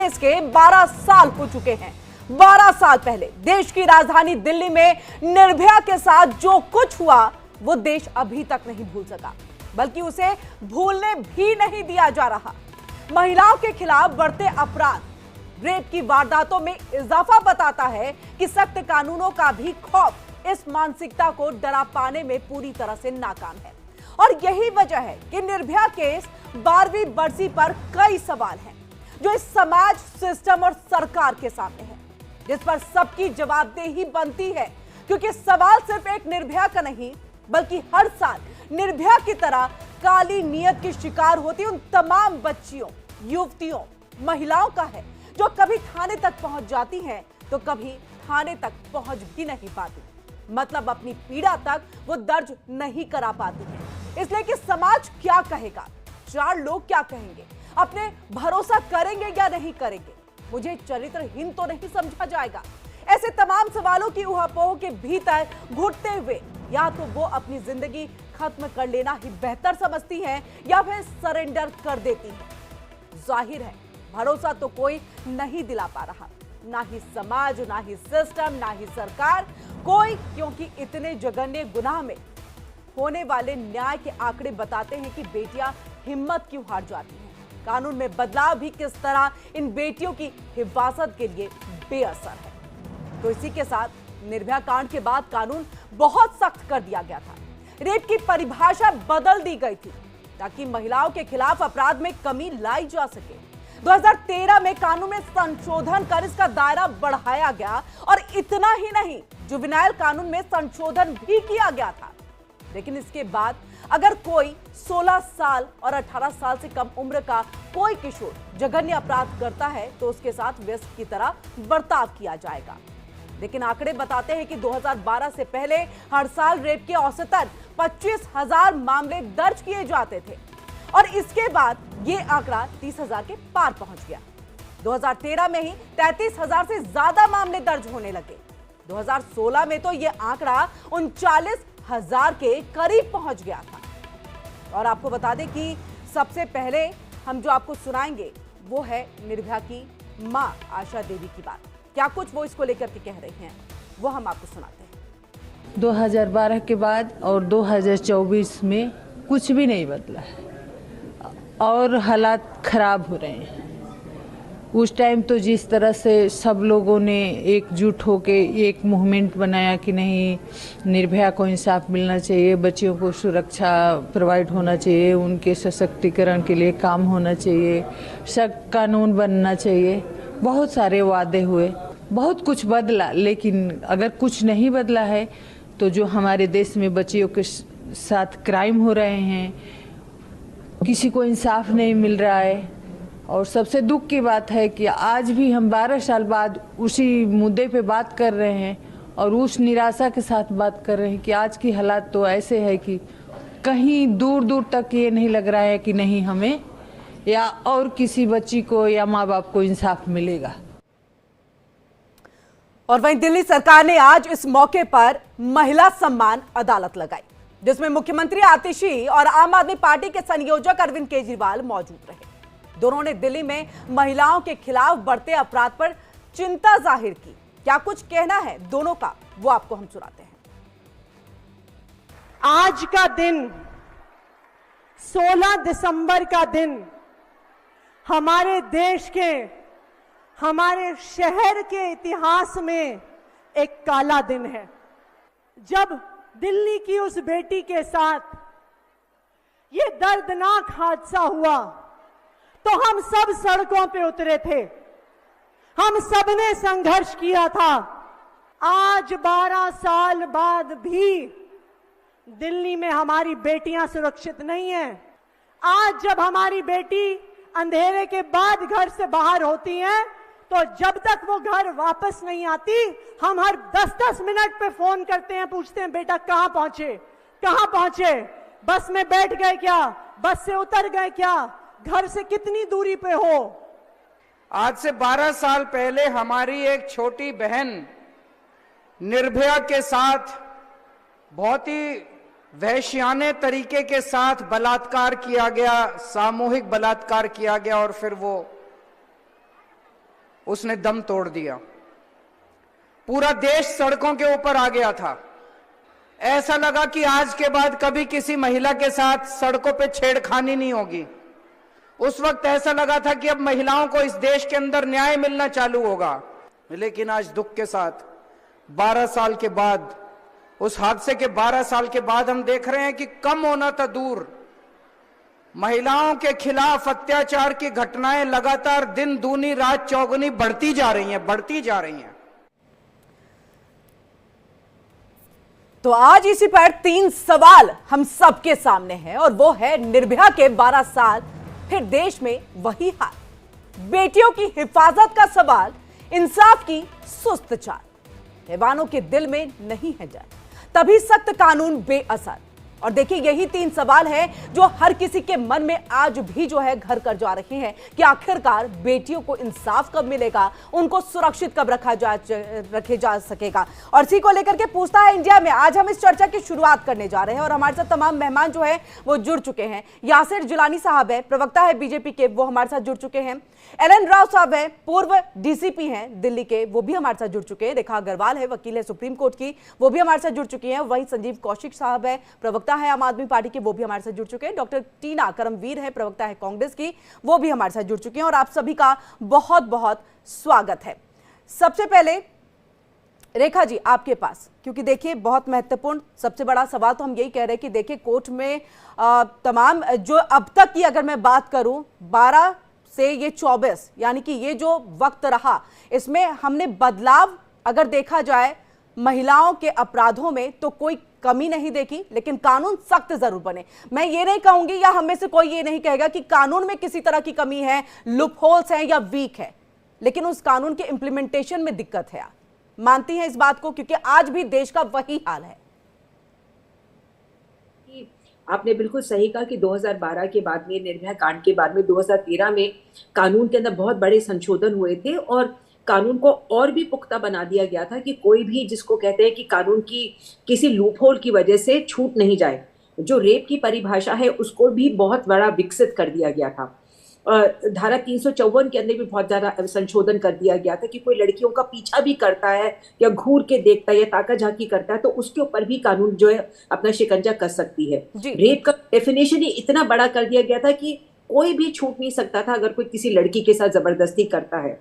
इसके 12 साल हो चुके हैं। 12 साल पहले देश की राजधानी दिल्ली में निर्भया के साथ जो कुछ हुआ वो देश अभी तक नहीं भूल सका, बल्कि उसे भूलने भी नहीं दिया जा रहा। महिलाओं के खिलाफ बढ़ते अपराध, रेप की वारदातों में इजाफा बताता है कि सख्त कानूनों का भी खौफ इस मानसिकता को डरा पाने में पूरी तरह से नाकाम है। और यही वजह है कि निर्भया केस 12वीं बरसी पर कई सवाल हैं जो इस समाज, सिस्टम और सरकार के सामने है, जिस पर सबकी जवाबदेही बनती है। क्योंकि सवाल सिर्फ एक निर्भया का नहीं, बल्कि हर साल निर्भया की तरह काली नीयत की शिकार होती उन तमाम बच्चियों, युवतियों, महिलाओं का है जो कभी थाने तक पहुंच जाती हैं तो कभी थाने तक पहुंच भी नहीं पाती। मतलब अपनी पीड़ा तक वो दर्ज नहीं करा पाती है। इसलिए कि समाज क्या कहेगा, 4 लोग क्या कहेंगे, अपने भरोसा करेंगे या नहीं करेंगे, मुझे चरित्रहीन तो नहीं समझा जाएगा। ऐसे तमाम सवालों की उहापोह के भीतर घुटते हुए या तो वो अपनी जिंदगी खत्म कर लेना ही बेहतर समझती हैं या फिर सरेंडर कर देती हैं। जाहिर है भरोसा तो कोई नहीं दिला पा रहा, ना ही समाज, ना ही सिस्टम, ना ही सरकार, कोई। क्योंकि इतने जघन्य गुनाह में होने वाले न्याय के आंकड़े बताते हैं कि बेटियां हिम्मत क्यों हार जाती हैं। कानून में बदलाव भी किस तरह इन बेटियों की हिफाजत के लिए बेअसर है। तो इसी के साथ निर्भया कांड के बाद कानून बहुत सख्त कर दिया गया था। रेप की परिभाषा बदल दी गई थी ताकि महिलाओं के खिलाफ अपराध में कमी लाई जा सके। 2013 में कानून में संशोधन कर इसका दायरा बढ़ाया गया और इतना ही नहीं, जुवेनाइल कानून में संशोधन भी किया गया था। लेकिन इसके बाद अगर कोई 16 साल और 18 साल से कम उम्र का कोई किशोर जघन्य अपराध करता है तो उसके साथ व्यस्क की तरह बर्ताव किया जाएगा। लेकिन आंकड़े बताते हैं कि 2012 से पहले हर साल रेप के औसतन 25,000 मामले दर्ज किए जाते थे और इसके बाद ये आंकड़ा 30,000 के पार पहुंच गया। 2013 में ही 33,000 से ज्यादा मामले दर्ज होने लगे। 2016 में तो ये आंकड़ा 39,000 के करीब पहुंच गया था। और आपको बता दें कि सबसे पहले हम जो आपको सुनाएंगे वो है निर्भया की मां आशा देवी की बात। क्या कुछ वो इसको लेकर के कह रही हैं वो हम आपको सुनाते हैं। 2012 के बाद और 2024 में कुछ भी नहीं बदला है और हालात खराब हो रहे हैं। उस टाइम तो जिस तरह से सब लोगों ने एकजुट होके एक मूवमेंट बनाया कि नहीं, निर्भया को इंसाफ मिलना चाहिए, बच्चियों को सुरक्षा प्रोवाइड होना चाहिए, उनके सशक्तिकरण के लिए काम होना चाहिए, सख्त कानून बनना चाहिए, बहुत सारे वादे हुए, बहुत कुछ बदला। लेकिन अगर कुछ नहीं बदला है तो जो हमारे देश में बच्चियों के साथ क्राइम हो रहे हैं, किसी को इंसाफ नहीं मिल रहा है। और सबसे दुख की बात है कि आज भी हम 12 साल बाद उसी मुद्दे पे बात कर रहे हैं और उस निराशा के साथ बात कर रहे हैं कि आज की हालात तो ऐसे है कि कहीं दूर दूर तक ये नहीं लग रहा है कि नहीं हमें या और किसी बच्ची को या माँ बाप को इंसाफ मिलेगा। और वहीं दिल्ली सरकार ने आज इस मौके पर महिला सम्मान अदालत लगाई, जिसमें मुख्यमंत्री आतिशी और आम आदमी पार्टी के संयोजक अरविंद केजरीवाल मौजूद रहे। दोनों ने दिल्ली में महिलाओं के खिलाफ बढ़ते अपराध पर चिंता जाहिर की। क्या कुछ कहना है दोनों का वो आपको हम सुनाते हैं। आज का दिन 16 दिसंबर का दिन हमारे देश के, हमारे शहर के इतिहास में एक काला दिन है। जब दिल्ली की उस बेटी के साथ ये दर्दनाक हादसा हुआ तो हम सब सड़कों पे उतरे थे, हम सब ने संघर्ष किया था। आज 12 साल बाद भी दिल्ली में हमारी बेटियां सुरक्षित नहीं हैं। आज जब हमारी बेटी अंधेरे के बाद घर से बाहर होती हैं तो जब तक वो घर वापस नहीं आती, हम हर 10-10 मिनट पे फोन करते हैं, पूछते हैं बेटा कहां पहुंचे, कहां पहुंचे, बस में बैठ गए क्या, बस से उतर गए क्या, घर से कितनी दूरी पे हो। आज से 12 साल पहले हमारी एक छोटी बहन निर्भया के साथ बहुत ही वहशियाने तरीके के साथ बलात्कार किया गया, सामूहिक बलात्कार किया गया और फिर वो उसने दम तोड़ दिया। पूरा देश सड़कों के ऊपर आ गया था। ऐसा लगा कि आज के बाद कभी किसी महिला के साथ सड़कों पे छेड़खानी नहीं होगी। उस वक्त ऐसा लगा था कि अब महिलाओं को इस देश के अंदर न्याय मिलना चालू होगा। लेकिन आज दुख के साथ 12 साल के बाद, उस हादसे के 12 साल के बाद हम देख रहे हैं कि कम होना था दूर, महिलाओं के खिलाफ अत्याचार की घटनाएं लगातार दिन दूनी रात चौगुनी बढ़ती जा रही हैं। तो आज इसी पर 3 सवाल हम सबके सामने हैं और वो है निर्भया के 12 साल, फिर देश में वही हाल। बेटियों की हिफाजत का सवाल, इंसाफ की सुस्त चाल। हैवानों के दिल में नहीं है जान, तभी सख्त कानून बेअसर। और देखिए यही 3 सवाल हैं जो हर किसी के मन में आज भी जो है घर कर जा रहे हैं कि आखिरकार बेटियों को इंसाफ कब मिलेगा, उनको सुरक्षित कब रखे जा सकेगा। और इसी को लेकर के पूछता है इंडिया में आज हम इस चर्चा की शुरुआत करने जा रहे हैं और हमारे साथ तमाम मेहमान जो है वो जुड़ चुके हैं। यासिर जिलानी साहब है, प्रवक्ता है बीजेपी के, वो हमारे साथ जुड़ चुके हैं। एलन राव साहब है, पूर्व डीसीपी हैं दिल्ली के, वो भी हमारे साथ जुड़ चुके हैं। रेखा अग्रवाल है, वकील है सुप्रीम कोर्ट की, वो भी हमारे साथ जुड़ चुकी हैं। वहीं संजीव कौशिक साहब है, प्रवक्ता है आम आदमी पार्टी के, वो भी हमारे साथ जुड़ चुके हैं। डॉक्टर टीना करमवीर है, प्रवक्ता है कांग्रेस की, वो भी हमारे साथ जुड़ चुके हैं। और आप सभी का बहुत बहुत स्वागत है। सबसे पहले रेखा जी आपके पास, क्योंकि देखिए बहुत महत्वपूर्ण सबसे बड़ा सवाल तो हम यही कह रहे हैं कि देखिए कोर्ट में तमाम जो अब तक की अगर मैं बात करूं 12 से ये 24 यानी कि ये जो वक्त रहा, इसमें हमने बदलाव अगर देखा जाए महिलाओं के अपराधों में तो कोई कमी नहीं देखी, लेकिन कानून सख्त जरूर बने। मैं ये नहीं कहूंगी या हम में से कोई ये नहीं कहेगा कि कानून में किसी तरह की कमी है, लूपहोल्स हैं या वीक है, लेकिन उस कानून के इंप्लीमेंटेशन में दिक्कत है। मानती हैं इस बात को, क्योंकि आज भी देश का वही हाल है। आपने बिल्कुल सही कहा कि 2012 के बाद में, निर्भया कांड के बाद में 2013 में कानून के अंदर बहुत बड़े संशोधन हुए थे और कानून को और भी पुख्ता बना दिया गया था कि कोई भी, जिसको कहते हैं कि कानून की किसी लूपहोल की वजह से छूट नहीं जाए। जो रेप की परिभाषा है उसको भी बहुत बड़ा विकसित कर दिया गया था। धारा 354 के अंदर भी बहुत ज्यादा संशोधन कर दिया गया था कि कोई लड़कियों का पीछा भी करता है या घूर के देखता है या ताका झाकी करता है तो उसके ऊपर भी कानून जो है अपना शिकंजा कस सकती है। रेप का डेफिनेशन ही इतना बड़ा कर दिया गया था कि कोई भी छूट नहीं सकता था अगर कोई किसी लड़की के साथ जबरदस्ती करता है।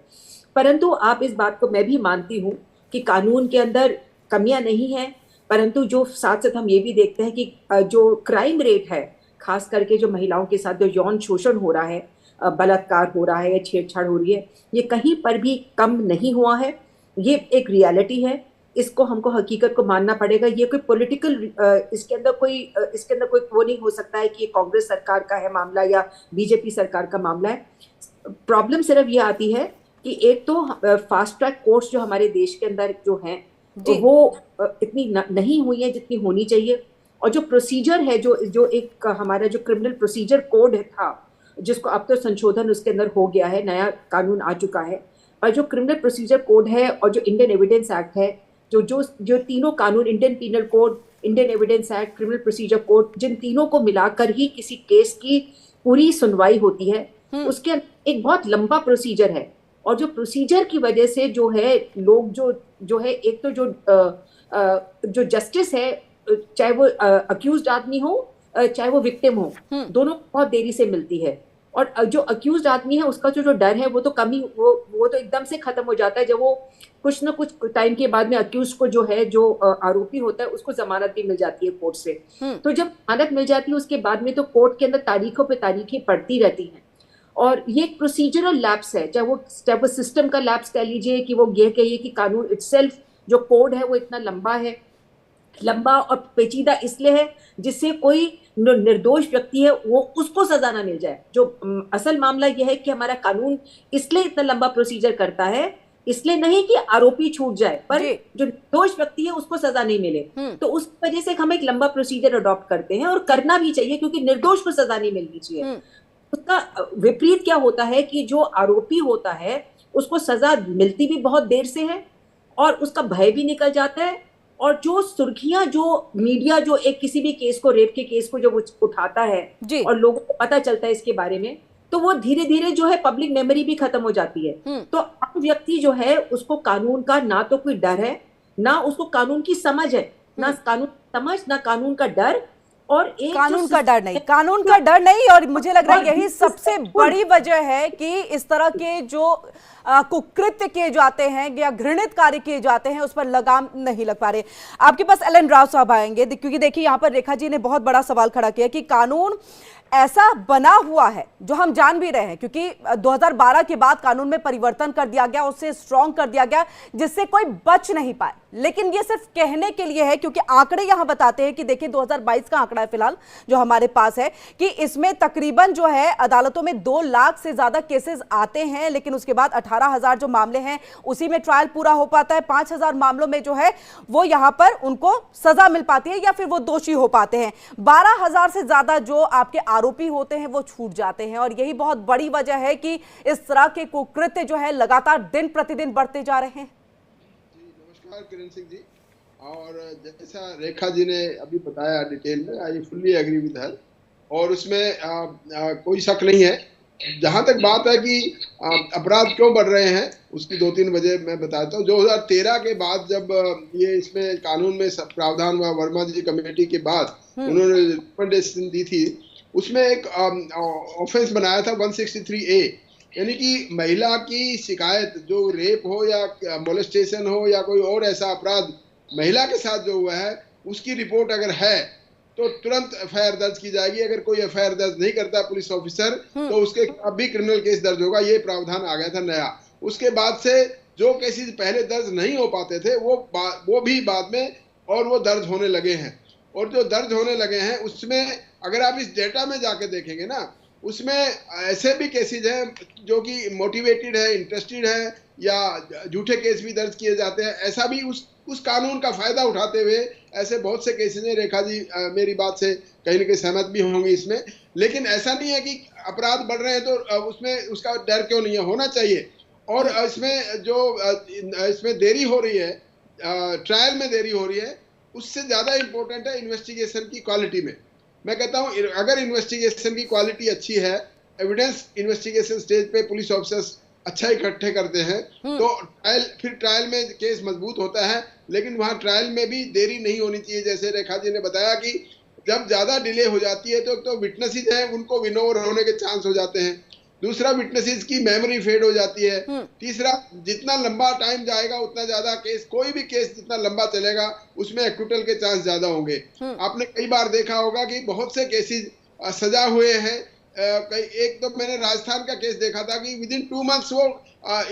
परंतु आप इस बात को मैं भी मानती हूँ कि कानून के अंदर कमियां नहीं है, परंतु जो साथ साथ हम ये भी देखते हैं कि जो क्राइम रेट है, खास करके जो महिलाओं के साथ जो यौन शोषण हो रहा है, बलात्कार हो रहा है या छेड़छाड़ हो रही है, ये कहीं पर भी कम नहीं हुआ है। ये एक रियलिटी है, इसको हमको हकीकत को मानना पड़ेगा। ये कोई पॉलिटिकल इसके अंदर कोई वो नहीं हो सकता है कि कांग्रेस सरकार का है मामला या बीजेपी सरकार का मामला है। प्रॉब्लम सिर्फ ये आती है कि एक तो फास्ट ट्रैक कोर्ट्स जो हमारे देश के अंदर जो हैं वो इतनी नहीं हुई है जितनी होनी चाहिए, और जो प्रोसीजर है, जो एक हमारा जो क्रिमिनल प्रोसीजर कोड था, जिसको अब तो संशोधन उसके अंदर हो गया है, नया कानून आ चुका है, और जो क्रिमिनल प्रोसीजर कोड है और जो इंडियन एविडेंस एक्ट है, जो तीनों कानून, Indian penal code, Indian evidence act, criminal procedure code, जिन तीनों को मिलाकर ही किसी केस की पूरी सुनवाई होती है, उसके एक बहुत लंबा प्रोसीजर है। और जो प्रोसीजर की वजह से जो है लोग जो है, एक तो जो जस्टिस है, चाहे वो अक्यूज्ड आदमी हो चाहे वो विक्टिम हो, दोनों बहुत देरी से मिलती है। और जो अक्यूज्ड आदमी है उसका जो डर है वो तो कमी वो तो एकदम से खत्म हो जाता है जब वो कुछ ना कुछ टाइम के बाद में अक्यूज को जो है, जो आरोपी होता है, उसको जमानत भी मिल जाती है कोर्ट से। तो जब जमानत मिल जाती है उसके बाद में तो कोर्ट के अंदर तारीखों पे तारीखें पड़ती रहती हैं, और ये एक प्रोसीजरल लैप्स है, चाहे वो सिस्टम का लैप्स कह लीजिए कि वो ये कहिए कि कानून इटसेल्फ जो कोड है वो इतना लंबा और पेचीदा इसलिए है जिससे कोई निर्दोष व्यक्ति है वो उसको सजा ना मिल जाए। जो असल मामला यह है कि हमारा कानून इसलिए इतना लंबा प्रोसीजर करता है, इसलिए नहीं कि आरोपी छूट जाए, पर जो निर्दोष व्यक्ति है उसको सजा नहीं मिले। तो उस वजह से हम एक लंबा प्रोसीजर अडॉप्ट करते हैं, और करना भी चाहिए क्योंकि निर्दोष को सजा नहीं मिलनी चाहिए। उसका विपरीत क्या होता है कि जो आरोपी होता है उसको सजा मिलती भी बहुत देर से है और उसका भय भी निकल जाता है, और जो सुर्खियां, जो मीडिया जो एक किसी भी केस को, रेप के केस को जब उठाता है और लोगों को पता चलता है इसके बारे में, तो वो धीरे धीरे जो है पब्लिक मेमोरी भी खत्म हो जाती है। तो आम व्यक्ति जो है उसको कानून का ना तो कोई डर है, ना उसको कानून की समझ है, ना कानून समझ, ना कानून का डर, और एक कानून का डर नहीं, कानून का डर नहीं। और मुझे लग रहा है यही सबसे बड़ी वजह है कि इस तरह के जो कुकृत्य किए जाते हैं या घृणित कार्य किए जाते हैं उस पर लगाम नहीं लग पा रहे। आपके पास एल एन राव साहब आएंगे, क्योंकि देखिए यहाँ पर रेखा जी ने बहुत बड़ा सवाल खड़ा किया कि कानून ऐसा बना हुआ है, जो हम जान भी रहे हैं, क्योंकि 2012 के बाद कानून में परिवर्तन कर दिया गया, उससे स्ट्रॉन्ग कर दिया गया, जिससे कोई बच नहीं पाए। लेकिन ये सिर्फ कहने के लिए है, क्योंकि आंकड़े यहां बताते हैं कि देखिए 2022 का आंकड़ा है फिलहाल जो हमारे पास है, कि इसमें तकरीबन जो है अदालतों में 2 लाख से ज्यादा केसेस आते हैं, लेकिन उसके बाद 18,000 जो मामले हैं उसी में ट्रायल पूरा हो पाता है। 5,000 मामलों में जो है वो यहां पर उनको सजा मिल पाती है या फिर वो दोषी हो पाते हैं। 12,000 से ज्यादा जो आपके आरोपी होते हैं वो छूट जाते हैं। और यही बहुत बड़ी वजह है कि इस तरह के कुकृत्य जो है लगातार दिन प्रतिदिन बढ़ते जा रहे हैं। नमस्कार किरण सिंह जी, और जैसा रेखा जी ने अभी बताया डिटेल में, I fully agree with her, और उसमें कोई शक नहीं है। जहां तक बात है कि अपराध क्यों बढ़ रहे हैं, उसकी 2-3 वजह मैं बताता हूँ। 2013 के बाद जब ये इसमें कानून में प्रावधान हुआ, वर्मा जी कमेटी के बाद उन्होंने रिकमेंडेशन दी थी, उसमें एक ऑफेंस बनाया था 163A, यानी कि महिला की शिकायत, जो रेप हो या मोलेस्टेशन हो या कोई और ऐसा अपराध महिला के साथ जो हुआ है, उसकी रिपोर्ट अगर है तो तुरंत एफआईआर दर्ज की जाएगी। अगर कोई एफआईआर दर्ज नहीं करता पुलिस ऑफिसर तो उसके खिलाफ भी क्रिमिनल केस दर्ज होगा। ये प्रावधान आ गया था नया। उसके बाद से जो केसेस पहले दर्ज नहीं हो पाते थे वो भी बाद में और वो दर्ज होने लगे हैं। और जो दर्ज होने लगे हैं उसमें अगर आप इस डेटा में जाके देखेंगे ना, उसमें ऐसे भी केसेज हैं जो कि मोटिवेटेड है, इंटरेस्टेड है, या झूठे केस भी दर्ज किए जाते हैं। ऐसा भी उस कानून का फायदा उठाते हुए ऐसे बहुत से केसेज हैं। रेखा जी मेरी बात से कहीं ना कहीं सहमत भी होंगी इसमें। लेकिन ऐसा नहीं है कि अपराध बढ़ रहे हैं तो उसमें उसका डर क्यों नहीं है, होना चाहिए। और इसमें देरी हो रही है, ट्रायल में देरी हो रही है, उससे ज़्यादा इम्पोर्टेंट है इन्वेस्टिगेशन की क्वालिटी में। मैं कहता हूँ अगर इन्वेस्टिगेशन की क्वालिटी अच्छी है, एविडेंस इन्वेस्टिगेशन स्टेज पे पुलिस ऑफिसर्स अच्छा इकट्ठे करते हैं, तो ट्रायल में केस मजबूत होता है। लेकिन वहाँ ट्रायल में भी देरी नहीं होनी चाहिए। जैसे रेखा जी ने बताया कि जब ज़्यादा डिले हो जाती है तो विटनेसेस हैं उनको विनोवर होने के चांस हो जाते हैं। दूसरा, विटनेसेस की मेमोरी फेड हो जाती है। तीसरा, जितना लंबा टाइम जाएगा उतना ज्यादा केस, कोई भी केस जितना लंबा चलेगा उसमें एक्विटल के चांस ज्यादा होंगे। आपने कई बार देखा होगा कि बहुत से केसेस सजा हुए हैं। एक तो मैंने राजस्थान का केस देखा था कि विदिन 2 मंथ्स वो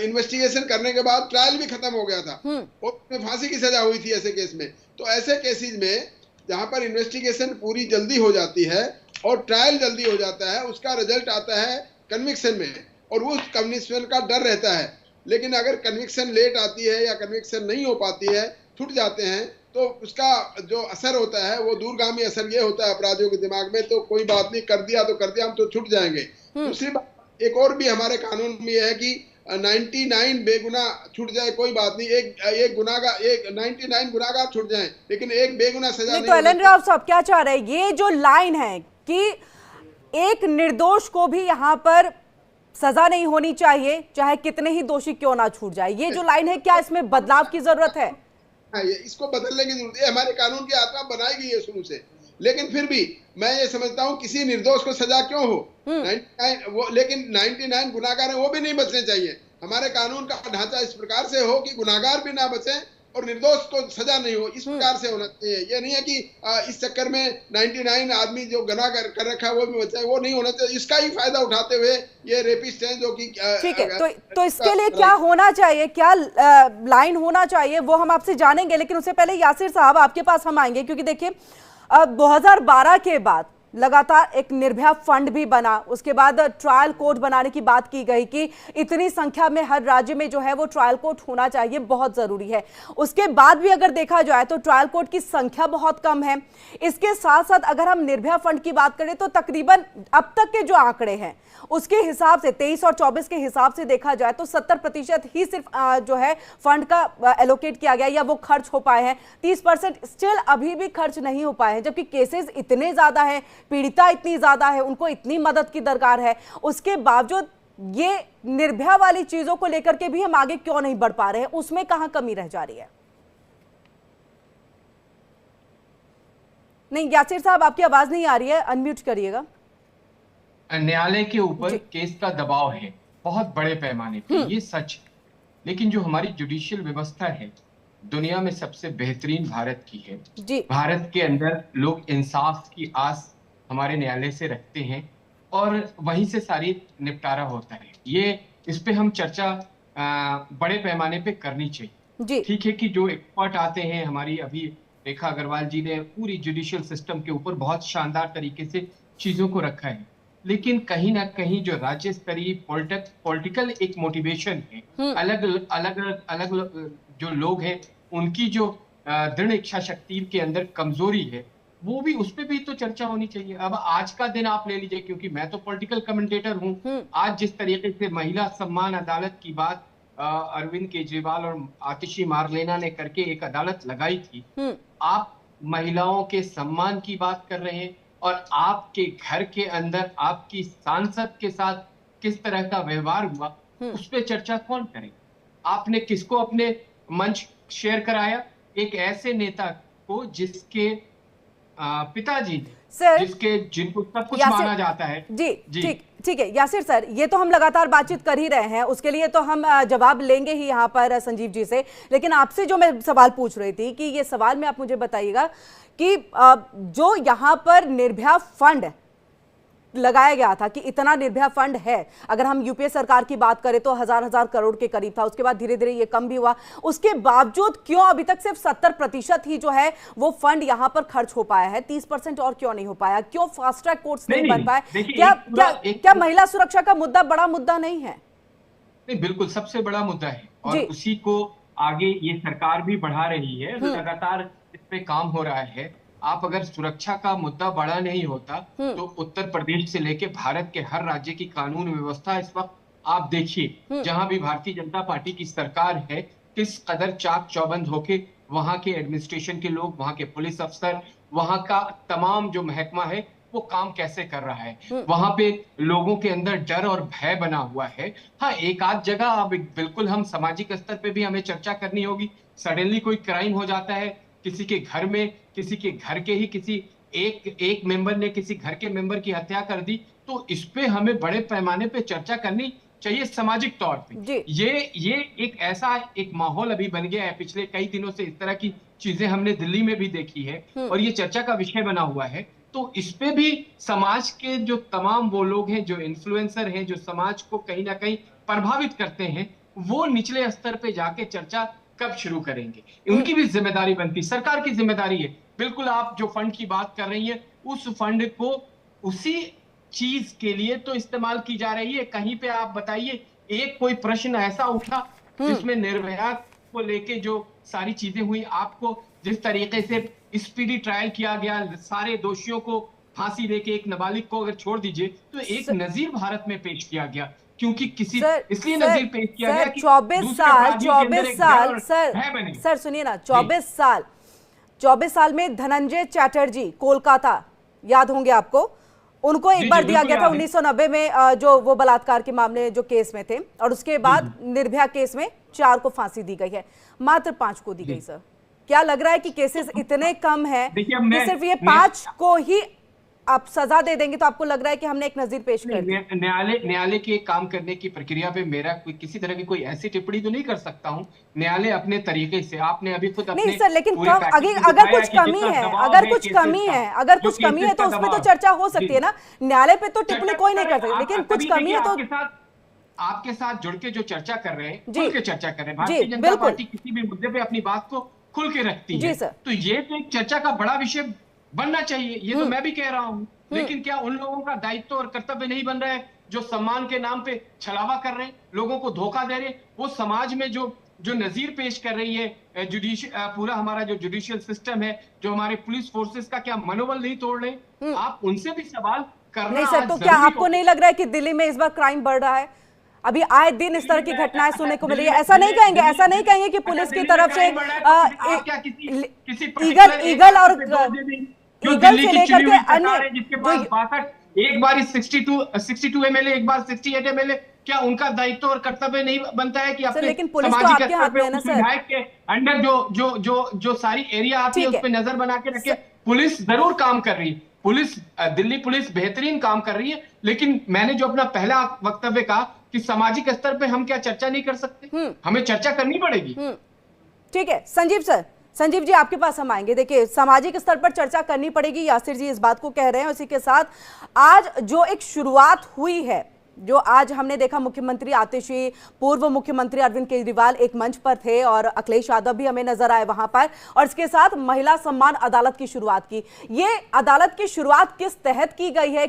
इन्वेस्टिगेशन करने के बाद ट्रायल भी खत्म हो गया था और उसमें फांसी की सजा हुई थी ऐसे केस में। तो ऐसे केसेस में जहां पर इन्वेस्टिगेशन पूरी जल्दी हो जाती है और ट्रायल जल्दी हो जाता है, उसका रिजल्ट आता है कन्विक्शन में, और वो कन्विक्शन का डर रहता है। लेकिन अगर कन्विक्शन लेट आती है या कन्विक्शन नहीं हो पाती है, छूट जाते हैं, तो उसका जो असर होता है वो दूरगामी असर ये होता है अपराधियों के दिमाग में, तो कोई बात नहीं, कर दिया तो कर दिया, हम तो छूट जाएंगे। दूसरी बात, एक और भी हमारे कानून में है कि 99 बेगुना छूट जाए कोई बात नहीं, एक 99 गुनाहगार छूट जाए लेकिन एक बेगुना सजा नहीं। तो एल एन राव साहब क्या चाह रहे हैं, ये जो लाइन है कि एक निर्दोष को भी यहाँ पर सजा नहीं होनी चाहिए चाहे कितने ही दोषी क्यों ना छूट जाए, ये जो लाइन है, क्या इसमें बदलाव की जरूरत है? हाँ, इसको बदलने की जरूरत है। हमारे कानून की आत्मा बनाई गई है शुरू से, लेकिन फिर भी मैं ये समझता हूँ किसी निर्दोष को सजा क्यों हो। 99 लेकिन 99 गुनाहगार है वो भी नहीं बचने चाहिए। हमारे कानून का ढांचा इस प्रकार से हो कि गुनाहगार भी ना बचे और निर्दोष को सजा नहीं हो, इस प्रकार से होना चाहिए। ये नहीं है कि इस चक्कर में 99 आदमी जो गुनाह कर रखा है वो भी बचे, वो नहीं होना चाहिए। इसका ही फायदा उठाते हुए ये रेपिस्ट हैं जो कि ठीक है, तो इसके लिए क्या होना चाहिए, क्या लाइन होना चाहिए, वो हम आपसे जानेंगे। लेकिन उससे पहले यासिर साहब आपके पास हम आएंगे, क्योंकि देखिए 2012 के बाद लगातार एक निर्भया फंड भी बना, उसके बाद ट्रायल कोर्ट बनाने की बात की गई कि इतनी संख्या में हर राज्य में जो है वो ट्रायल कोर्ट होना चाहिए, बहुत जरूरी है। उसके बाद भी अगर देखा जाए तो ट्रायल कोर्ट की संख्या बहुत कम है। इसके साथ साथ अगर हम निर्भया फंड की बात करें तो तकरीबन अब तक के जो आंकड़े हैं उसके हिसाब से 23 और 24 के हिसाब से देखा जाए तो 70% ही सिर्फ जो है फंड का एलोकेट किया गया या वो खर्च हो पाए हैं। 30% स्टिल अभी भी खर्च नहीं हो पाए हैं, जबकि केसेस इतने ज्यादा हैं, पीड़िता इतनी ज्यादा है, उनको इतनी मदद की दरकार है, उसके बावजूद ये निर्भया वाली चीजों को लेकर के भी हम आगे क्यों नहीं बढ़ पा रहे हैं, उसमें कहां कमी रह जा रही है? नहीं यासिर साहब, आपकी आवाज नहीं आ रही है, अनम्यूट करिएगा। न्यायालय के ऊपर केस का दबाव है बहुत बड़े पैमाने पे, ये सच है। लेकिन जो हमारी जुडिशियल व्यवस्था है दुनिया में सबसे बेहतरीन भारत की है जी। भारत के अंदर लोग इंसाफ की आस हमारे न्यायालय से रखते हैं और वहीं से सारी निपटारा होता है। ये इस पे हम चर्चा बड़े पैमाने पे करनी चाहिए। ठीक है कि जो एक्सपर्ट आते हैं, हमारी अभी रेखा अग्रवाल जी ने पूरी जुडिशियल सिस्टम के ऊपर बहुत शानदार तरीके से चीजों को रखा है, लेकिन कहीं ना कहीं जो राज्य स्तरीय पॉलिटिकल एक मोटिवेशन है, अलग जो लोग हैं उनकी जो दृढ़ इच्छा शक्ति के अंदर कमजोरी है, वो भी उस पर भी तो चर्चा होनी चाहिए। अब आज का दिन आप ले लीजिए, क्योंकि मैं तो पॉलिटिकल कमेंटेटर हूँ। आज जिस तरीके से महिला सम्मान अदालत की बात अरविंद केजरीवाल और आतिशी मारलेना ने करके एक अदालत लगाई थी, आप महिलाओं के सम्मान की बात कर रहे हैं और आपके घर के अंदर आपकी सांसद के साथ किस तरह का व्यवहार हुआ उस पर चर्चा कौन करे? आपने किसको अपने मंच शेयर कराया? एक ऐसे नेता को जिसके पिताजी जिनको सब कुछ माना जाता है। जी ठीक है यासिर सर, ये तो हम लगातार बातचीत कर ही रहे हैं, उसके लिए तो हम जवाब लेंगे ही यहाँ पर संजीव जी से। लेकिन आपसे जो मैं सवाल पूछ रही थी कि ये सवाल में आप मुझे बताइएगा कि जो यहाँ पर निर्भया फंड लगाया गया था कि इतना निर्भया फंड है, अगर हम यूपीए सरकार की बात करें तो हजार करोड़ के करीब था, उसके बाद धीरे धीरे ये कम भी हुआ, उसके बावजूद क्यों अभी तक सिर्फ 70% ही जो है वो फंड यहाँ पर खर्च हो पाया है? 30% और क्यों नहीं हो पाया? क्यों फास्ट ट्रैक कोर्ट्स नहीं बन पाए? क्या महिला सुरक्षा का मुद्दा बड़ा मुद्दा नहीं है? नहीं, बिल्कुल सबसे बड़ा मुद्दा है और उसी को आगे ये सरकार भी बढ़ा रही है, लगातार इस पे काम हो रहा है। आप अगर सुरक्षा का मुद्दा बड़ा नहीं होता तो उत्तर प्रदेश से लेके भारत के हर राज्य की कानून व्यवस्था इस वक्त आप देखिए, जहां भी भारतीय जनता पार्टी की सरकार है, किस कदर चाक चौबंद होके वहां के एडमिनिस्ट्रेशन के लोग, वहां के पुलिस अफसर, वहां का तमाम जो महकमा है वो काम कैसे कर रहा है। वहां पे लोगों के अंदर डर और भय बना हुआ है। हाँ, एक आध जगह अब बिल्कुल हम सामाजिक स्तर पे भी हमें चर्चा करनी होगी। सडनली कोई क्राइम हो जाता है किसी के घर में, किसी के घर के ही किसी एक मेंबर ने किसी घर के मेंबर की हत्या कर दी, तो इस पे हमें बड़े पैमाने पे चर्चा करनी चाहिए सामाजिक तौर पे। ये एक ऐसा एक माहौल अभी बन गया है, पिछले कई दिनों से इस तरह की चीजें हमने दिल्ली में भी देखी है और ये चर्चा का विषय बना हुआ है। तो इस पे भी समाज के जो तमाम वो लोग हैं, जो इन्फ्लुएंसर हैं, जो समाज को कहीं ना कहीं प्रभावित करते हैं, वो निचले स्तर पे जाके चर्चा कब शुरू करेंगे? उनकी भी जिम्मेदारी बनती, सरकार की जिम्मेदारी है। बिल्कुल, आप जो फंड की बात कर रही हैं, उस फंड को उसी चीज के लिए तो इस्तेमाल की जा रही है। कहीं पे आप बताइए एक कोई प्रश्न ऐसा उठा जिसमें निर्भया को लेके जो सारी चीजें हुई, आपको जिस तरीके से स्पीडी ट्रायल किया गया, सारे दोषियों को फांसी देके एक नाबालिग को अगर छोड़ दीजिए, तो एक नजीर भारत में पेश किया गया, क्योंकि किसी इसलिए नजीर पेश किया गया कि 24 साल सर सुनिए ना, 24 साल में धनंजय चैटर्जी कोलकाता, याद होंगे आपको, उनको एक बार दिया गया था 1990 में जो वो बलात्कार के मामले जो केस में थे, और उसके बाद निर्भया केस में 4 को फांसी दी गई है, मात्र 5 को दी गई। सर, क्या लग रहा है कि केसेस इतने कम हैं कि सिर्फ ये 5 को ही आप सजा दे देंगे, तो आपको लग रहा है कि हमने एक नजीर पेश कर दी? न्यायालय के काम करने की प्रक्रिया पे मेरा किसी तरह की कोई ऐसी टिप्पणी तो नहीं कर सकता हूँ। न्यायालय अपने तरीके से, आपने अभी खुद नहीं सर, लेकिन अगर कुछ कमी है, अगर कुछ कमी है तो उसमें तो चर्चा हो सकती है ना। न्यायालय पे तो टिप्पणी कोई नहीं कर सकता, लेकिन कुछ कमी है तो आपके साथ जुड़ के जो चर्चा कर रहे हैं, खुल के चर्चा कर रहे हैं। भारतीय जनता पार्टी किसी भी मुद्दे पे अपनी बात को खुल के रखती है, तो ये तो एक चर्चा का बड़ा विषय बनना चाहिए, ये तो मैं भी कह रहा हूं। लेकिन क्या उन लोगों का दायित्व और कर्तव्य नहीं बन रहा है जो सम्मान के नाम पे छलावा कर रहे हैं, लोगों को धोखा दे रहे हैं? वो समाज में जो नजीर पेश कर रही है पूरा हमारा जो जुडिशियल सिस्टम है, जो हमारे पुलिस फोर्सेस का क्या मनोबल नहीं तोड़ रहे? आप उनसे भी सवाल करना नहीं सर। तो क्या आपको नहीं लग रहा है कि दिल्ली में इस बार क्राइम बढ़ रहा है? अभी आए दिन इस तरह की घटनाएं सुनने को मिल रही है। ऐसा नहीं कहेंगे कि पुलिस की तरफ से ईगल से लेकर के अन्य जिसके पास 62 एक बार 62 एमएलए, एक बार 68 एमएलए, क्या उनका दायित्व और कर्तव्य नहीं बनता है कि अपने लेकिन पुलिस तो सामाजिक आपके स्तर हाथ पे में है ना उस सर। विधायक के अंडर जो सारी एरिया आती है ठीक उस पर नजर बना के रखे। पुलिस जरूर काम कर रही है, दिल्ली पुलिस बेहतरीन काम कर रही है, लेकिन मैंने जो अपना पहला वक्तव्य कहा कि सामाजिक स्तर पे हम क्या चर्चा नहीं कर सकते, हमें चर्चा करनी पड़ेगी। ठीक है संजीव सर, संजीव जी आपके पास हम आएंगे। देखिए सामाजिक स्तर पर चर्चा करनी पड़ेगी, यासिर जी इस बात को कह रहे हैं। उसी के साथ आज जो एक शुरुआत हुई है, जो आज हमने देखा मुख्यमंत्री आतिशी, पूर्व मुख्यमंत्री अरविंद केजरीवाल एक मंच पर थे और अखिलेश यादव भी हमें नजर आए वहां पर, और इसके साथ महिला सम्मान अदालत की शुरुआत की। ये अदालत की शुरुआत किस तहत की गई है,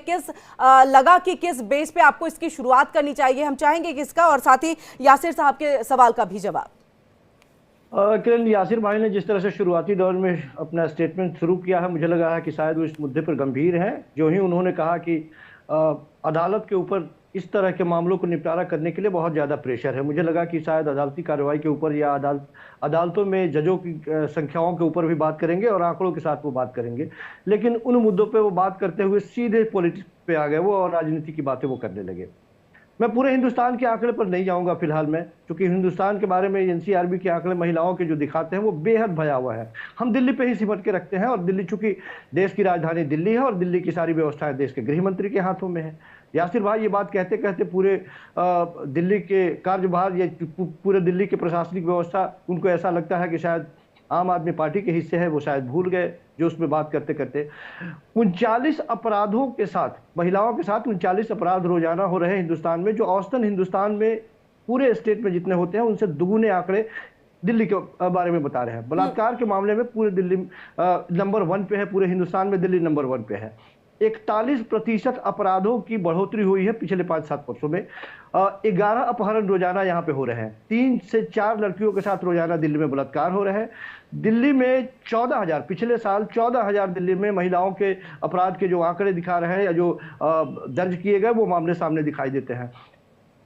लगा कि किस बेस पे आपको इसकी शुरुआत करनी चाहिए, हम चाहेंगे किसका, और साथ ही यासिर साहब के सवाल का भी जवाब। किरण, यासिर भाई ने जिस तरह से शुरुआती दौर में अपना स्टेटमेंट शुरू किया है, मुझे लगा है कि शायद वो इस मुद्दे पर गंभीर हैं। जो ही उन्होंने कहा कि अदालत के ऊपर इस तरह के मामलों को निपटारा करने के लिए बहुत ज़्यादा प्रेशर है, मुझे लगा कि शायद अदालती कार्रवाई के ऊपर या अदालतों में जजों की संख्याओं के ऊपर भी बात करेंगे और आंकड़ों के साथ वो बात करेंगे। लेकिन उन मुद्दों पे वो बात करते हुए सीधे पॉलिटिक्स पे आ गए वो, और राजनीति की बातें वो करने लगे। मैं पूरे हिंदुस्तान के आंकड़े पर नहीं जाऊंगा फिलहाल में, क्योंकि हिंदुस्तान के बारे में एनसीआरबी के आंकड़े महिलाओं के जो दिखाते हैं वो बेहद भयावह है। हम दिल्ली पे ही सिमट के रखते हैं, और दिल्ली चूंकि देश की राजधानी दिल्ली है और दिल्ली की सारी व्यवस्थाएं देश के गृह मंत्री के हाथों में है। यासिर भाई ये बात कहते कहते पूरे दिल्ली के कार्यभार या पूरे दिल्ली के प्रशासनिक व्यवस्था, उनको ऐसा लगता है कि शायद आम आदमी पार्टी के हिस्से है, वो शायद भूल गए जो उसमें बात करते करते 39 अपराधों के साथ, महिलाओं के साथ 39 अपराध रोजाना हो रहे हैं हिंदुस्तान में, जो औसतन हिंदुस्तान में पूरे स्टेट में जितने होते हैं उनसे दुगुने आंकड़े दिल्ली के बारे में बता रहे हैं। बलात्कार के मामले में पूरे दिल्ली नंबर 1 पे है, पूरे हिंदुस्तान में दिल्ली नंबर 1 पे है। 41% अपराधों की बढ़ोतरी हुई है पिछले 5-7 वर्षों में। 11 अपहरण रोजाना यहाँ पे हो रहे हैं। 3 से 4 लड़कियों के साथ रोजाना दिल्ली में बलात्कार हो रहे हैं। दिल्ली में 14,000, पिछले साल 14,000 दिल्ली में महिलाओं के अपराध के जो आंकड़े दिखा रहे हैं या जो दर्ज किए गए वो मामले सामने दिखाई देते हैं।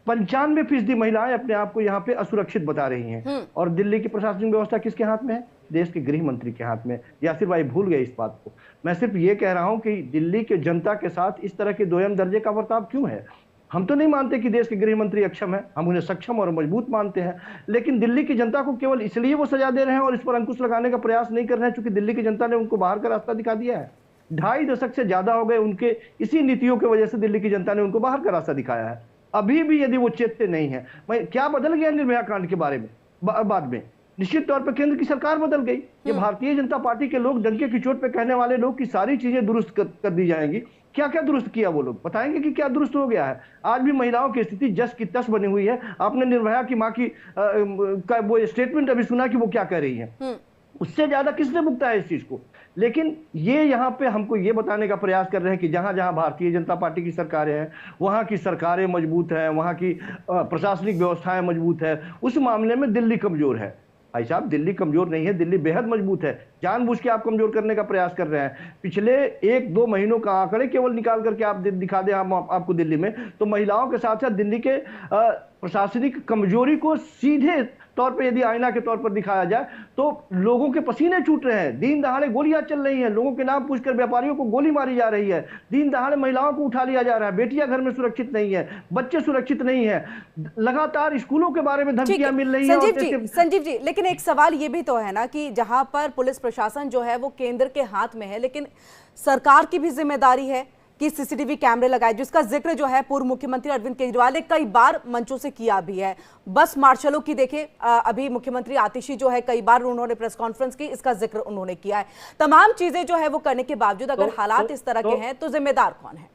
95% महिलाएं अपने आप को यहाँ पे असुरक्षित बता रही हैं। और दिल्ली की प्रशासनिक व्यवस्था किसके हाथ में है? देश के गृह मंत्री के हाथ में। यासिर भाई भूल गए इस बात को। मैं सिर्फ ये कह रहा हूं कि दिल्ली के जनता के साथ इस तरह के दोयम दर्जे का बर्ताव क्यों है। हम तो नहीं मानते कि देश के गृह मंत्री अक्षम है, हम उन्हें सक्षम और मजबूत मानते हैं, लेकिन दिल्ली की जनता को केवल इसलिए वो सजा दे रहे हैं और इस पर अंकुश लगाने का प्रयास नहीं कर रहे हैं, क्योंकि दिल्ली की जनता ने उनको बाहर का रास्ता दिखा दिया है। 2.5 दशक से ज्यादा हो गए उनके इसी नीतियों की वजह से दिल्ली की जनता ने उनको बाहर का रास्ता दिखाया है। अभी भी यदि वो चेतते नहीं है, क्या बदल गया निर्भया कांड के बारे में? बाद में निश्चित तौर पर केंद्र की सरकार बदल गई। ये भारतीय जनता पार्टी के लोग, डंके की चोट पे कहने वाले लोग की सारी चीजें दुरुस्त कर दी जाएंगी। क्या क्या दुरुस्त किया वो लोग बताएंगे कि क्या दुरुस्त हो गया है। आज भी महिलाओं की स्थिति जस की तस बनी हुई है। आपने निर्भया की मां की वो स्टेटमेंट अभी सुना कि वो क्या कह रही है, उससे ज्यादा किसने भुगता है इस चीज को। लेकिन ये यहाँ पे हमको ये बताने का प्रयास कर रहे हैं कि जहां जहां भारतीय जनता पार्टी की सरकारें हैं वहां की सरकारें मजबूत हैं, वहां की प्रशासनिक व्यवस्थाएं मजबूत है, उस मामले में दिल्ली कमजोर है। भाई साहब, दिल्ली कमजोर नहीं है, दिल्ली बेहद मजबूत है। जानबूझ के आप कमजोर करने का प्रयास कर रहे हैं। पिछले 1-2 महीनों का आंकड़े केवल निकाल करके आप दिखा दें आपको दिल्ली में, तो महिलाओं के साथ साथ दिल्ली के प्रशासनिक कमजोरी को सीधे तौर पे यदि आईना के तौर पर दिखाया जाए तो लोगों के पसीने छूट रहे हैं। दिन दहाड़े गोलियां चल रही हैं, लोगों के नाम पूछकर व्यापारियों को गोली मारी जा रही है। दिन दहाड़े महिलाओं को उठा लिया जा रहा है, बेटियां घर में सुरक्षित नहीं है, बच्चे सुरक्षित नहीं है, लगातार स्कूलों के बारे में धमकियां मिल रही है। संजीव जी, लेकिन एक सवाल ये भी तो है ना कि जहां पर पुलिस प्रशासन जो है वो केंद्र के हाथ में है, लेकिन सरकार की भी जिम्मेदारी है कि सीसीटीवी कैमरे लगाए, जिसका जिक्र जो है पूर्व मुख्यमंत्री अरविंद केजरीवाल ने कई बार मंचों से किया भी है। बस मार्शलों की देखें, अभी मुख्यमंत्री आतिशी जो है कई बार उन्होंने प्रेस कॉन्फ्रेंस की, इसका जिक्र उन्होंने किया है। तमाम चीजें जो है वो करने के बावजूद अगर हालात इस तरह के हैं तो जिम्मेदार कौन है?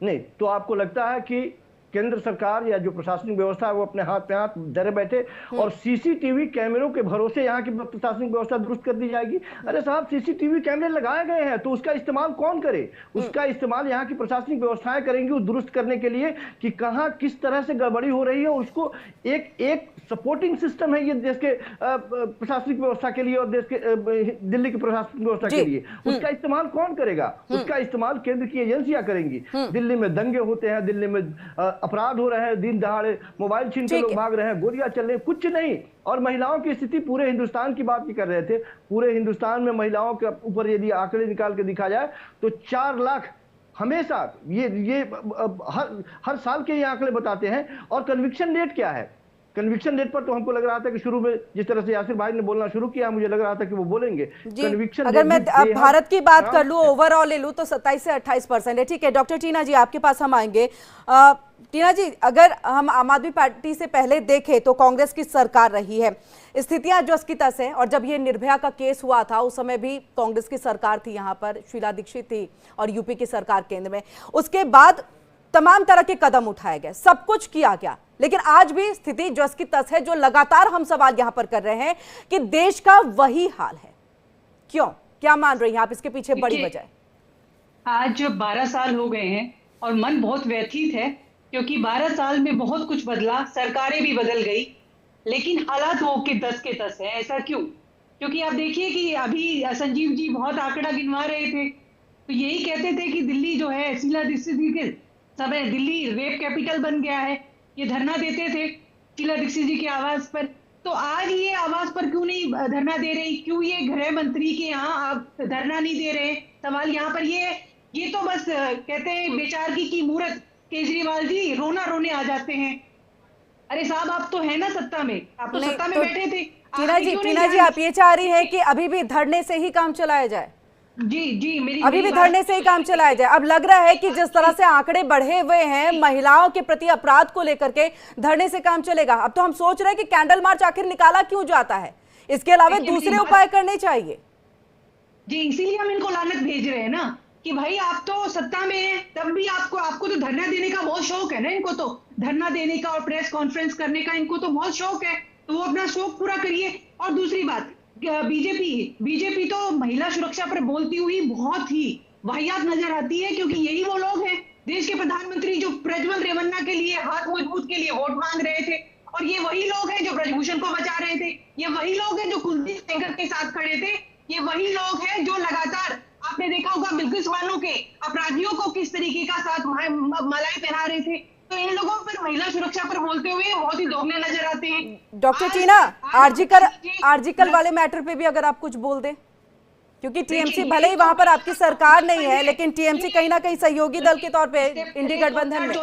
नहीं तो आपको लगता है कि केंद्र सरकार या जो प्रशासनिक व्यवस्था है वो अपने हाथ पे हाथ धरे बैठे और सीसीटीवी कैमरों के भरोसे यहाँ की प्रशासनिक व्यवस्था दुरुस्त कर दी जाएगी? अरे साहब, सीसीटीवी कैमरे लगाए गए हैं तो उसका इस्तेमाल कौन करे? उसका इस्तेमाल यहाँ की प्रशासनिक व्यवस्थाएं करेंगी उस दुरुस्त करने के लिए कि कहाँ किस तरह से गड़बड़ी हो रही है। उसको एक सपोर्टिंग सिस्टम है ये देश के प्रशासनिक व्यवस्था के लिए और देश के दिल्ली की प्रशासनिक व्यवस्था के लिए। उसका इस्तेमाल कौन करेगा? उसका इस्तेमाल केंद्र की एजेंसियां करेंगी। दिल्ली में दंगे होते हैं, दिल्ली में अपराध हो रहे हैं, दिन दहाड़े मोबाइल छीन के लोग भाग रहे हैं, गोलियां चल रही हैं, कुछ नहीं। और महिलाओं की स्थिति, पूरे हिंदुस्तान की बात कर रहे थे, पूरे हिंदुस्तान में महिलाओं के ऊपर यदि आंकड़े निकाल के दिखा जाए तो 4 लाख हमेशा ये हर साल के ये आंकड़े बताते हैं। और कन्विक्शन रेट क्या है? कन्विक्शन रेट पर तो हमको लग रहा था कि शुरू में जिस तरह से यासिर भाई ने बोलना शुरू किया, मुझे लग रहा था कि वो बोलेंगे। कन्विक्शन अगर मैं भारत की बात कर लूं, ओवरऑल ले लूं, तो 27 से 28% है। ठीक है डॉक्टर टीना जी, आपके पास हम आएंगे। टीना जी, अगर हम आम आदमी पार्टी से पहले देखें तो कांग्रेस की सरकार रही है, स्थितियां जस की तस है। और जब ये निर्भया का केस हुआ था उस समय भी कांग्रेस की सरकार थी, यहाँ पर शीला दीक्षित थी और यूपी की सरकार केंद्र में। उसके बाद तमाम तरह के कदम उठाए गए, सब कुछ किया गया, लेकिन आज भी स्थिति जस की तस है। जो लगातार हम सवाल यहां पर कर रहे हैं कि देश का वही हाल है, क्यों? क्या मान रही हैं आप इसके पीछे बड़ी वजह? आज 12 साल हो गए हैं और मन बहुत व्यथित है, क्योंकि 12 साल में बहुत कुछ बदला, सरकारें भी बदल गई, लेकिन हालात वो के तस है। ऐसा क्यों? क्योंकि आप देखिए कि अभी संजीव जी बहुत आंकड़ा गिनवा रहे थे, तो यही कहते थे कि दिल्ली जो है शीला दीक्षित जी के समय दिल्ली रेप कैपिटल बन गया है। ये धरना देते थे शीला दीक्षित जी के आवाज पर, तो आज ये आवाज पर क्यों नहीं धरना दे रही? क्यों ये गृह मंत्री के यहाँ आप धरना नहीं दे रहे? सवाल यहाँ पर ये तो बस कहते हैं बेचारगी की मूर्त केजरीवाल जी रोना रोने आ जाते हैं। अरे साहब, आप तो है ना सत्ता में, आप तो सत्ता में बैठे थे। टीना जी, आप ये चाह रही हैं कि अभी भी धरने से ही काम चलाया जाए? जी मेरी अभी भी धरने से ही काम चलाया जाए? अब लग रहा है कि जिस तरह से आंकड़े बढ़े हुए हैं महिलाओं के प्रति अपराध को लेकर के, धरने से काम चलेगा? अब तो हम सोच रहे हैं कि कैंडल मार्च आखिर निकाला क्यों जाता है, इसके अलावा दूसरे उपाय करने चाहिए। जी, इसीलिए हम इनको लानत भेज रहे हैं ना कि भाई आप तो सत्ता में हैं, तब भी आपको तो धरना देने का बहुत शौक है ना। इनको तो धरना देने का और प्रेस कॉन्फ्रेंस करने का इनको तो बहुत शौक है, तो वो अपना शौक पूरा करिए। और दूसरी बात, बीजेपी तो महिला सुरक्षा पर बोलती हुई बहुत ही वाहियात नजर आती है, क्योंकि यही वो लोग हैं देश के प्रधानमंत्री जो प्रज्वल रेवन्ना के लिए हाथ मजबूत के लिए वोट मांग रहे थे, और ये वही लोग हैं जो ब्रजभूषण को बचा रहे थे, ये वही लोग हैं जो कुलदीप सेंगर के साथ खड़े थे, ये वही लोग हैं जो लगातार, आपने देखा होगा बिल्किस बानो के अपराधियों को किस तरीके का साथ मलाई पहना रहे थे। तो इन लोगों पर महिला सुरक्षा पर बोलते हुए बहुत ही दोगले नजर आते हैं। डॉक्टर टीना, आरजीकर वाले मैटर पे भी अगर आप कुछ बोल दें, क्योंकि टीएमसी भले ही वहां पर आपकी सरकार नहीं है, लेकिन टीएमसी कहीं ना कहीं सहयोगी दल के तौर पे इंडी गठबंधन में।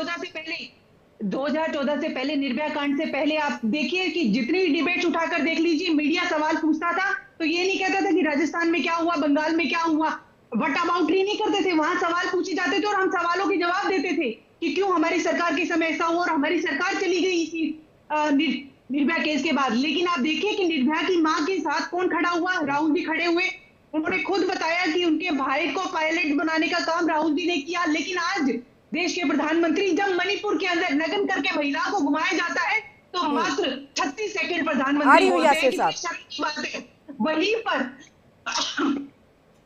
2014 से पहले निर्भया कांड से पहले आप देखिए कि जितनी डिबेट उठाकर देख लीजिए, मीडिया सवाल पूछता था तो ये नहीं कहता था कि राजस्थान में क्या हुआ, बंगाल में क्या हुआ, बट अबाउटरी नहीं करते थे, वहां सवाल पूछे जाते थे और हम सवालों के जवाब देते थे कि क्यों हमारी सरकार के समय ऐसा हुआ और हमारी सरकार चली गई इसी निर्भया केस के बाद। लेकिन आप देखिए कि निर्भया की मां के साथ कौन खड़ा हुआ? राहुल जी खड़े हुए। उन्होंने खुद बताया कि उनके भाई को पायलट बनाने का काम राहुल जी ने किया। लेकिन आज देश के प्रधानमंत्री जब मणिपुर के अंदर नग्न करके महिला को घुमाया जाता है तो मात्र 36 सेकंड प्रधानमंत्री बोलते हैं। वहीं पर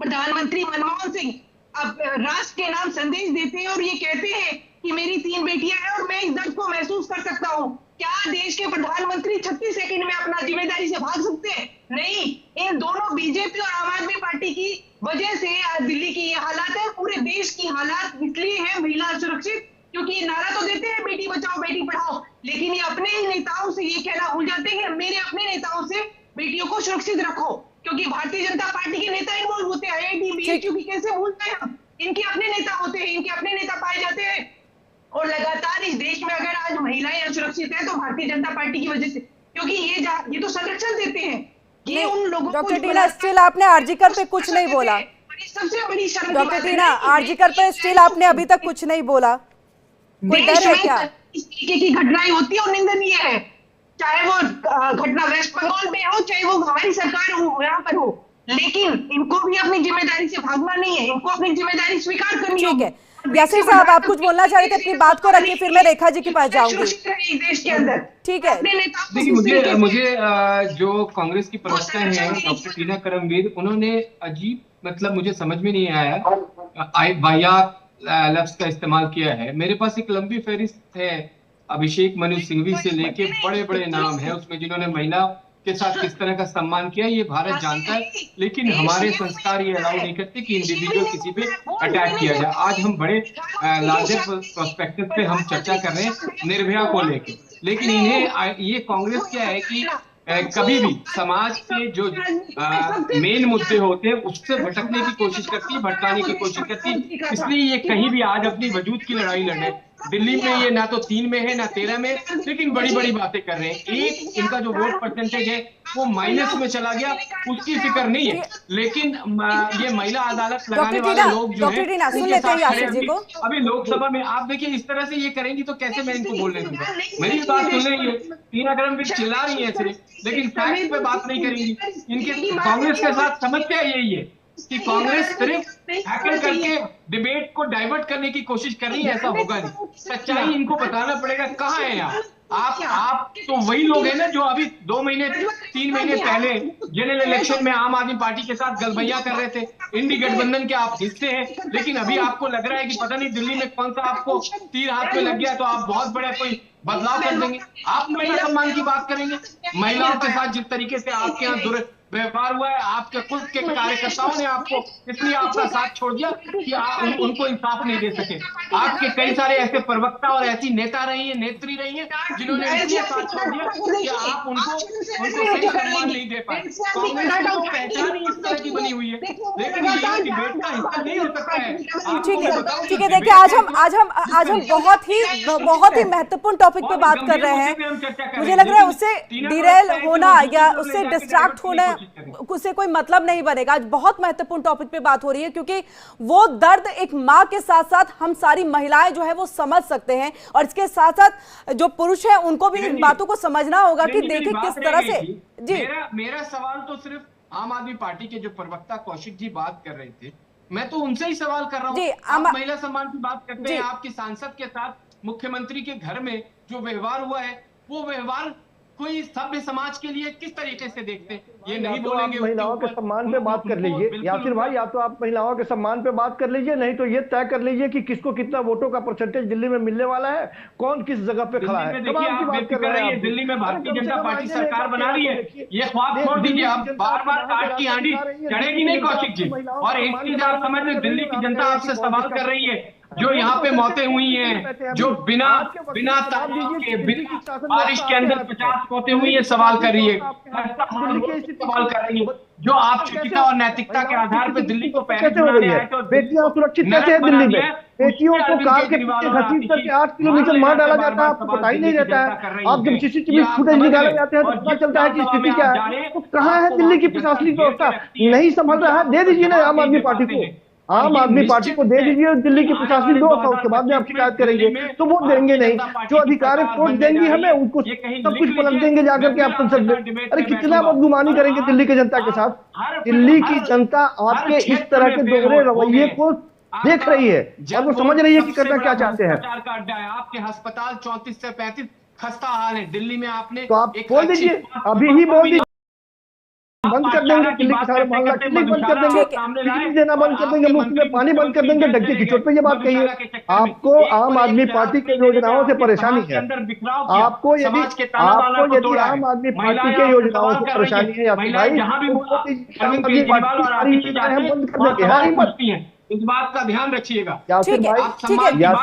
प्रधानमंत्री मनमोहन सिंह अब राष्ट्र के नाम संदेश देते हैं और ये कहते हैं कि मेरी 3 बेटियां हैं और मैं इस दर्द को महसूस कर सकता हूं। क्या देश के प्रधानमंत्री 36 सेकंड में अपना जिम्मेदारी से भाग सकते हैं? नहीं। इन दोनों बीजेपी और आम आदमी पार्टी की वजह से दिल्ली की ये हालात है, पूरे देश की हालात इसलिए है महिला सुरक्षित, क्योंकि ये नारा तो देते हैं बेटी बचाओ बेटी पढ़ाओ, लेकिन ये अपने ही नेताओं से ये कहना भूल जाते हैं मेरे अपने नेताओं से बेटियों को सुरक्षित रखो, क्योंकि भारतीय जनता पार्टी के नेता इन्वॉल्व होते हैं। IIT BHU की कैसे भूलते हैं हम? इनके अपने नेता होते हैं, इनके अपने नेता पाए जाते हैं। और लगातार इस देश में अगर आज महिलाएं असुरक्षित है तो भारतीय जनता पार्टी की वजह से, क्योंकि ये तो संरक्षण देते हैं। ये उन लोगों को डॉक्टर टीना, स्टिल आपने आरजीकर पे कुछ नहीं बोला। सबसे बड़ी शर्म डॉक्टर टीना, आरजीकर पे स्टिल आपने अभी तक कुछ नहीं बोला, कोई डर है क्या? इस तरीके की घटनाएं होती है और निंदनीय है, चाहे वो घटना वेस्ट बंगाल में हो, चाहे वो हमारी सरकार हो यहाँ पर हो, लेकिन इनको भी अपनी जिम्मेदारी से भागना नहीं है, इनको अपनी जिम्मेदारी स्वीकार करनी है। ठीक है, यासिर साहब आप कुछ बोलना चाह रहे थे, अपनी बात को रखिए, फिर मैं रेखा जी के पास जाऊंगी। देश के अंदर ठीक है। देखिए मुझे जो कांग्रेस की प्रवक्ता हैं डॉक्टर टीना करमवीर, उन्होंने अजीब मतलब मुझे समझ में नहीं आया वाहियात लफ्ज का इस्तेमाल किया है। मेरे पास एक लंबी फहरिस्त है, अभिषेक मनु सिंघवी से लेके बड़े बड़े नाम है उसमें जिन्होंने महिला के साथ किस तरह का सम्मान किया, ये भारत जानता है, लेकिन हमारे संस्कार ये अलाउ नहीं करते कि इंडिविजुअल किसी पे अटैक किया जाए। आज हम बड़े लार्जर पर्सपेक्टिव पे हम चर्चा कर रहे हैं निर्भया को लेके, लेकिन इन्हें ये कांग्रेस क्या है कि कभी भी समाज के जो मेन मुद्दे होते हैं उससे भटकने की कोशिश करती है, भटकाने की कोशिश करती है। इसलिए ये कहीं भी आज अपनी वजूद की लड़ाई लड़ रहे हैं। दिल्ली में ये ना तो 3 में है ना 13 में, लेकिन बड़ी बड़ी बातें कर रहे हैं। एक इनका जो वोट परसेंटेज है वो माइनस में चला गया, उसकी फिक्र नहीं है। लेकिन ये महिला अदालत लगाने वाले लोग जो है उनके साथ खड़े अभी लोकसभा में आप देखिए इस तरह से ये करेंगी तो कैसे मैं इनको बोलने दूंगा। मेरी बात सुन रही है, 3 अगर भी चिल्ला रही है सिर्फ, लेकिन फैक्ट पे बात नहीं करेंगी। इनके कांग्रेस के साथ समस्या यही है कि कांग्रेस सिर्फ हैकर करके डिबेट को डाइवर्ट करने की कोशिश कर रही है, ऐसा होगा नहीं। सच्चाई इनको बताना पड़ेगा कहाँ है यार। आप तो वही लोग हैं ना जो अभी 2 महीने 3 महीने पहले जनरल इलेक्शन में आम आदमी पार्टी के साथ गलबैया कर रहे थे। इंडी गठबंधन के आप हिस्से हैं, लेकिन अभी आपको लग रहा है कि पता नहीं दिल्ली में कौन सा आपको तीर हाथ में लग गया तो आप बहुत बड़ा कोई बदलाव कर देंगे। आप महिला सम्मान की बात करेंगे, महिलाओं के साथ जिस तरीके से आपके यहाँ व्यवहार हुआ है, आपके खुद के कार्यकर्ताओं ने आपको इसलिए आपका साथ छोड़ दिया कि आप उनको इंसाफ नहीं दे सके। आपके कई सारे ऐसे प्रवक्ता और ऐसी नेता रही है, नेत्री रही है, जिन्होंने इसलिए साथ छोड़ दिया कि आप उनको सही सम्मान नहीं दे पाए। कांग्रेस की तो पहचान ही इस तरह की बनी हुई है, लेकिन ये डिबेट का हिस्सा नहीं हो सकता है। ठीक है, देखिए आज हम बहुत ही महत्वपूर्ण टॉपिक पे बात कर रहे हैं। मुझे लग रहा है उससे डिरेल होना या उससे डिस्ट्रैक्ट होना उससे कोई मतलब नहीं बनेगा। आज बहुत महत्वपूर्ण टॉपिक पे बात हो रही है, क्योंकि वो दर्द एक माँ के साथ साथ हम सारी महिलाएं जो है वो समझ सकते हैं, और इसके साथ साथ जो पुरुष है उनको भी इन बातों को समझना होगा कि देखिए किस तरह से। जी मेरा सवाल तो सिर्फ आम आदमी पार्टी के जो प्रवक्ता कौशिक जी बात कर रहे थे, मैं तो उनसे ही सवाल कर रहा हूँ। आप महिला सम्मान की बात करते हैं, आपकी सांसद के साथ मुख्यमंत्री के घर में जो व्यवहार हुआ है वो व्यवहार कोई सभ्य समाज के लिए किस तरीके से देखते हैं, ये नहीं बोलेंगे। महिलाओं के सम्मान पे बात कर लीजिए यासिर भाई, या तो आप महिलाओं के सम्मान पे बात कर लीजिए, नहीं तो ये तय कर लीजिए कि किसको कितना वोटों का परसेंटेज दिल्ली में मिलने वाला है, कौन किस जगह पे खड़ा है। देखिए आप बात कर रहे हैं, दिल्ली में भारतीय जनता पार्टी सरकार बना रही है, ये ख्वाब छोड़ दीजिए। आप बार बार काट की आंधी चढ़ेगी नहीं कौशिक जी। और एक चीज आप समझ लें, दिल्ली की जनता आपसे सवाल कर रही है, जो यहाँ पे मौतें हुई हैं, जो बिना तालाब के बिना बारिश के अंदर 50 मौतें हुई है, सवाल कर रही है, सवाल कर रही है, जो आप चिकित्सा और नैतिकता के आधार पे दिल्ली को पहले बनाने आए थे। बेटियां सुरक्षित कैसे है दिल्ली में? बेटियों को कार के पीछे घसीट करके 8 किलोमीटर मार डाला जाता है, आपको पता ही नहीं रहता है। आप जब सीसीटीवी फुटेज निकाले जाते हैं तो पता चलता है कि स्थिति क्या है। तो कहाँ है दिल्ली की प्रशासनिक व्यवस्था? नहीं संभल रहा है, दे दीजिए ना आम आदमी पार्टी को, आम आदमी पार्टी को दे दीजिए दिल्ली की प्रशासनिक व्यवस्था, उसके बाद में आप शिकायत करेंगे तो वोट देंगे नहीं। जो अधिकारी वोट देंगी हमें उनको सब कुछ पलट देंगे जाकर के आप संसद में। अरे कितना बदगुमानी करेंगे दिल्ली की जनता के साथ। दिल्ली की जनता आपके इस तरह के दोहरे रवैये को देख रही है और वो समझ रही है कि करना क्या चाहते हैं। आपके अस्पताल 34 से 35 खस्ता हाल है दिल्ली में, आपने तो आप बोल दीजिए, अभी ही बोल दीजिए, बंद कर देंगे दिल्ली के सारे मोहल्ला क्लिनिक बंद कर देंगे, बिजली देना बंद कर देंगे, मुफ्त में पानी बंद कर देंगे। डंके की चोट पे ये बात कहिए। आपको आम आदमी पार्टी के योजनाओं से परेशानी है, आपको यदि आम आदमी पार्टी के योजनाओं से परेशानी है या भाई आम आदमी पार्टी हम बंद कर देंगे। इस बात का ध्यान रखिएगा। यासिर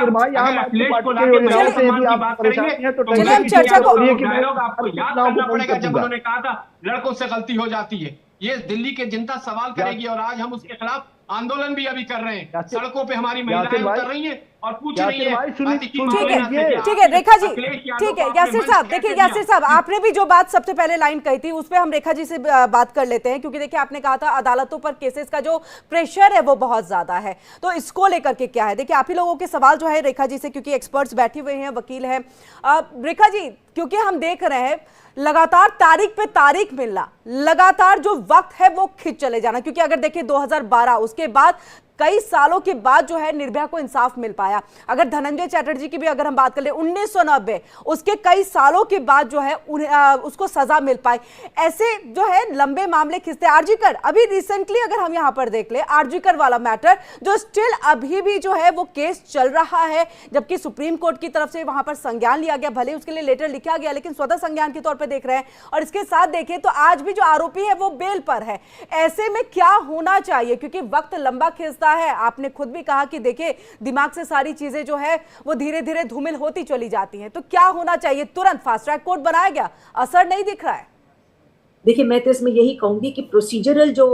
भाई आम आदमी पार्टी के योजनाओं से यदि आप परेशानी है तो चर्चा को आपको याद करना पड़ेगा जब उन्होंने कहा था लड़कों से गलती हो जाती है। ये दिल्ली की जनता सवाल करेगी और आज हम उसके खिलाफ आंदोलन भी अभी कर रहे हैं। सड़कों पे हमारी महिलाएं उतर रही हैं और पूछ रही है। ठीक है रेखा जी, ठीक है यासिर साहब, देखिए यासिर साहब आपने भी जो बात सबसे पहले लाइन कही थी उस पर हम रेखा जी से बात कर लेते हैं, क्योंकि देखिए आपने कहा था अदालतों पर केसेस का जो प्रेशर है वो बहुत ज्यादा है, तो इसको लेकर के क्या है। देखिए आप ही लोगों के सवाल जो है रेखा जी से, क्योंकि एक्सपर्ट्स बैठे हुए हैं, वकील हैं। रेखा जी, क्योंकि हम देख रहे हैं लगातार तारीख पे तारीख मिलना, लगातार जो वक्त है वो खिंच चले जाना, क्योंकि अगर देखिए 2012 उसके बाद कई सालों के बाद जो है निर्भया को इंसाफ मिल पाया। अगर धनंजय चटर्जी की भी अगर हम बात कर ले 1990, उसके कई सालों के बाद जो है उसको सजा मिल पाई। ऐसे जो है लंबे मामले खिंचते। आरजीकर अभी रिसेंटली अगर हम यहां पर देख ले, आरजीकर वाला मैटर जो स्टिल अभी भी जो है वो केस चल रहा है, जबकि सुप्रीम कोर्ट की तरफ से वहां पर संज्ञान लिया गया, भले उसके लिए लेटर लिखा गया लेकिन स्वतः संज्ञान के तौर पर देख रहे हैं। और इसके साथ देखें तो आज भी जो आरोपी है वो बेल पर है। ऐसे में क्या होना चाहिए, क्योंकि वक्त लंबा खिंचता है। आपने खुद भी कहा कि देखिए दिमाग से सारी चीजें जो है वो धीरे धीरे धूमिल होती चली जाती हैं, तो क्या होना चाहिए? तुरंत फास्ट ट्रैक कोर्ट बनाया गया, असर नहीं दिख रहा है। देखिए मैं तो इसमें यही कहूंगी कि प्रोसीजरल जो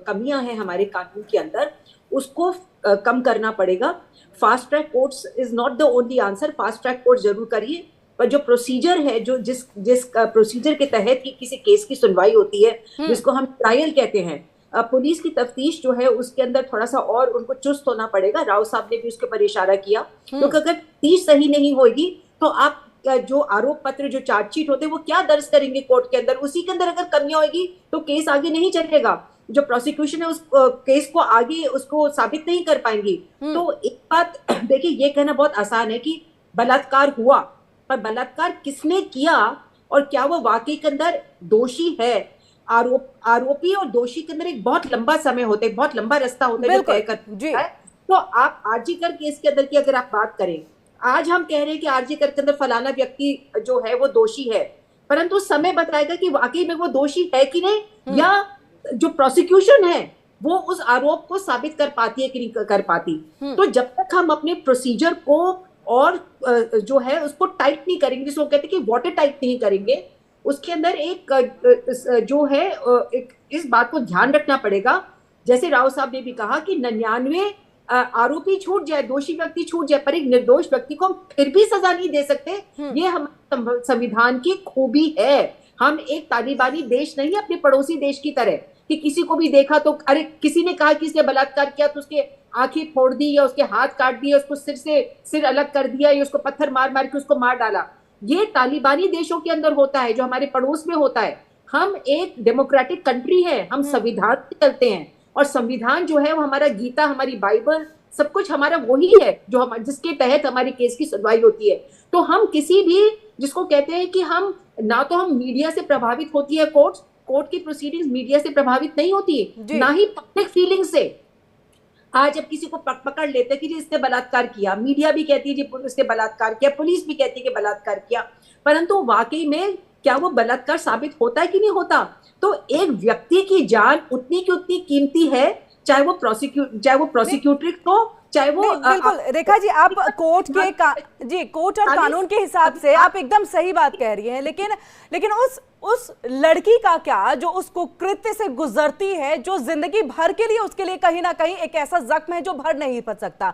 कमियां हैं हमारे कानून के अंदर उसको कम करना पड़ेगा। Fast track courts is not the only answer, fast track court जरूर करिए, पर जो प्रोसीजर है, जो जिस प्रोसीजर के तहत किसी केस की सुनवाई होती है, जिसको हम ट्रायल कहते हैं, पुलिस की तफ्तीश जो है उसके अंदर थोड़ा सा और उनको चुस्त होना पड़ेगा। राव साहब ने भी उसके ऊपर इशारा किया, क्योंकि अगर तफ्तीश सही नहीं होगी तो आप जो आरोप पत्र, जो चार्जशीट होते हैं, वो क्या दर्ज करेंगे कोर्ट के अंदर? उसी के अंदर अगर कमियां होगी तो केस आगे नहीं चलेगा। जो प्रोसिक्यूशन है उस केस को आगे उसको साबित नहीं कर पाएंगी। तो एक बात देखिए, ये कहना बहुत आसान है कि बलात्कार हुआ, पर बलात्कार किसने किया और क्या वो वाकई के अंदर दोषी है? आरोपी और दोषी के अंदर एक बहुत लंबा समय होता है, बहुत लंबा रास्ता होता है जो तय करता है। तो आप आरजीकर केस के अंदर की अगर आप बात करें, आज हम कह रहे हैं कि आरजीकर के अंदर फलाना व्यक्ति जो है वो दोषी है, परंतु समय बताएगा कि वाकई में वो दोषी है कि नहीं, या जो प्रोसिक्यूशन है वो उस आरोप को साबित कर पाती है कि नहीं कर पाती। तो जब तक हम अपने प्रोसीजर को और जो है उसको टाइट नहीं करेंगे, जिसको कहते हैं कि वाटर टाइट नहीं करेंगे, उसके अंदर एक जो है एक इस बात को ध्यान रखना पड़ेगा, जैसे राव साहब ने भी कहा कि 99 आरोपी छूट जाए, दोषी व्यक्ति छूट जाए, पर एक निर्दोष व्यक्ति को हम फिर भी सजा नहीं दे सकते। ये हमारे संविधान की खूबी है। हम एक तालिबानी देश नहीं, अपने पड़ोसी देश की तरह कि किसी को भी देखा तो अरे किसी ने कहा कि इसने बलात्कार किया तो उसके आंखें फोड़ दी या उसके हाथ काट दिए, उसको सिर अलग कर दिया या उसको पत्थर मार मार के उसको मार डाला। ये तालिबानी देशों के अंदर होता है, जो हमारे पड़ोस में होता है। हम एक डेमोक्रेटिक कंट्री है, हम संविधान से चलते हैं, और संविधान जो है वो हमारा गीता, हमारी बाइबल, सब कुछ हमारा वही है जो हम जिसके तहत हमारी केस की सुनवाई होती है। तो हम किसी भी, जिसको कहते हैं कि हम ना तो हम मीडिया से प्रभावित होती है, कोर्ट की प्रोसीडिंग्स मीडिया से प्रभावित नहीं होती, ना ही पब्लिक फीलिंग से। आज जब किसी को पकड़ लेते कि जी इसने बलात्कार किया, मीडिया भी कहती है जी इसने बलात्कार किया, पुलिस भी कहती है कि बलात्कार किया, परंतु वाकई में क्या वो बलात्कार साबित होता है कि नहीं होता? तो एक व्यक्ति की जान उतनी की उतनी कीमती है, चाहे वो प्रोसिक्यूटर हो, चाहे वो बिल्कुल रेखा जी, आप कोर्ट और कानून के हिसाब से आप एकदम सही बात कह रही हैं, लेकिन उस लड़की का क्या जो उस कुकृत्य से गुजरती है, जो जिंदगी भर के लिए उसके लिए कहीं ना कहीं एक ऐसा जख्म है जो भर नहीं पा सकता?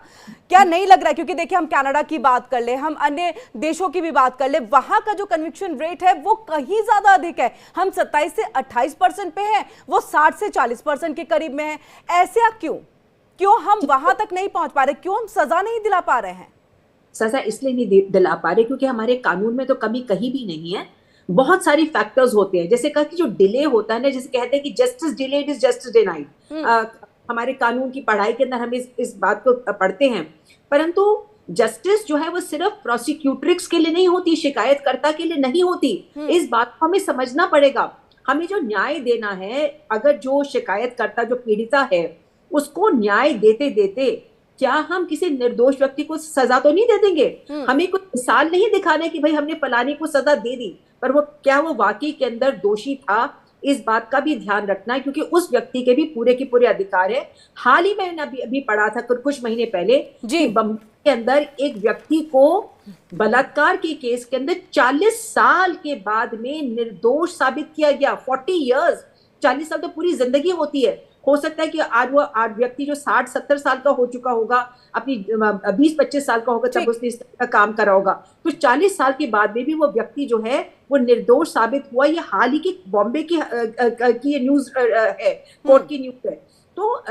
क्या नहीं लग रहा है? क्योंकि देखिए, हम कनाडा की बात कर ले, हम अन्य देशों की भी बात कर ले, वहां का जो कन्विक्शन रेट है वो कहीं ज्यादा अधिक है। हम 27 से 28% पे है, वो 60 से 40% के करीब में है। ऐसा क्यों हम वहां तक नहीं पहुंच पा रहे? क्यों हम सजा नहीं दिला पा रहे हैं? सजा इसलिए नहीं दिला पा रहे क्योंकि हमारे कानून में तो कमी कहीं भी नहीं है। बहुत सारी फैक्टर्स होते हैं, जैसे कहा कि जो डिले होता है ना, जैसे कहते हैं कि justice delayed is justice denied. हमारे कानून की पढ़ाई के अंदर हम इस बात को पढ़ते हैं, परंतु जस्टिस जो है वो सिर्फ प्रोसिक्यूट्रिक्स के लिए नहीं होती, शिकायतकर्ता के लिए नहीं होती। इस बात को हमें समझना पड़ेगा। हमें जो न्याय देना है, अगर जो शिकायतकर्ता, जो पीड़िता है, उसको न्याय देते देते क्या हम किसी निर्दोष व्यक्ति को सजा तो नहीं दे देंगे? हमें कोई मिसाल नहीं दिखाने कि भाई हमने फलाने को सजा दे दी, पर वो क्या वो वाकई के अंदर दोषी था, इस बात का भी ध्यान रखना है, क्योंकि उस व्यक्ति के भी पूरे के पूरे अधिकार है। हाल ही मैंने अभी पढ़ा था कुछ महीने पहले कि बम्बई के अंदर एक व्यक्ति को बलात्कार के केस के अंदर 40 साल के बाद में निर्दोष साबित किया गया। 40 इयर्स, 40 साल तो पूरी जिंदगी होती है। हो सकता है कि आज व्यक्ति जो 60-70 साल का हो चुका होगा, अपनी 20-25 साल का होगा तब उसने इस तरह का काम करा होगा, तो 40 साल के बाद में भी वो व्यक्ति जो है वो निर्दोष साबित हुआ। ये हाल ही की बॉम्बे की न्यूज है, कोर्ट की न्यूज है। तो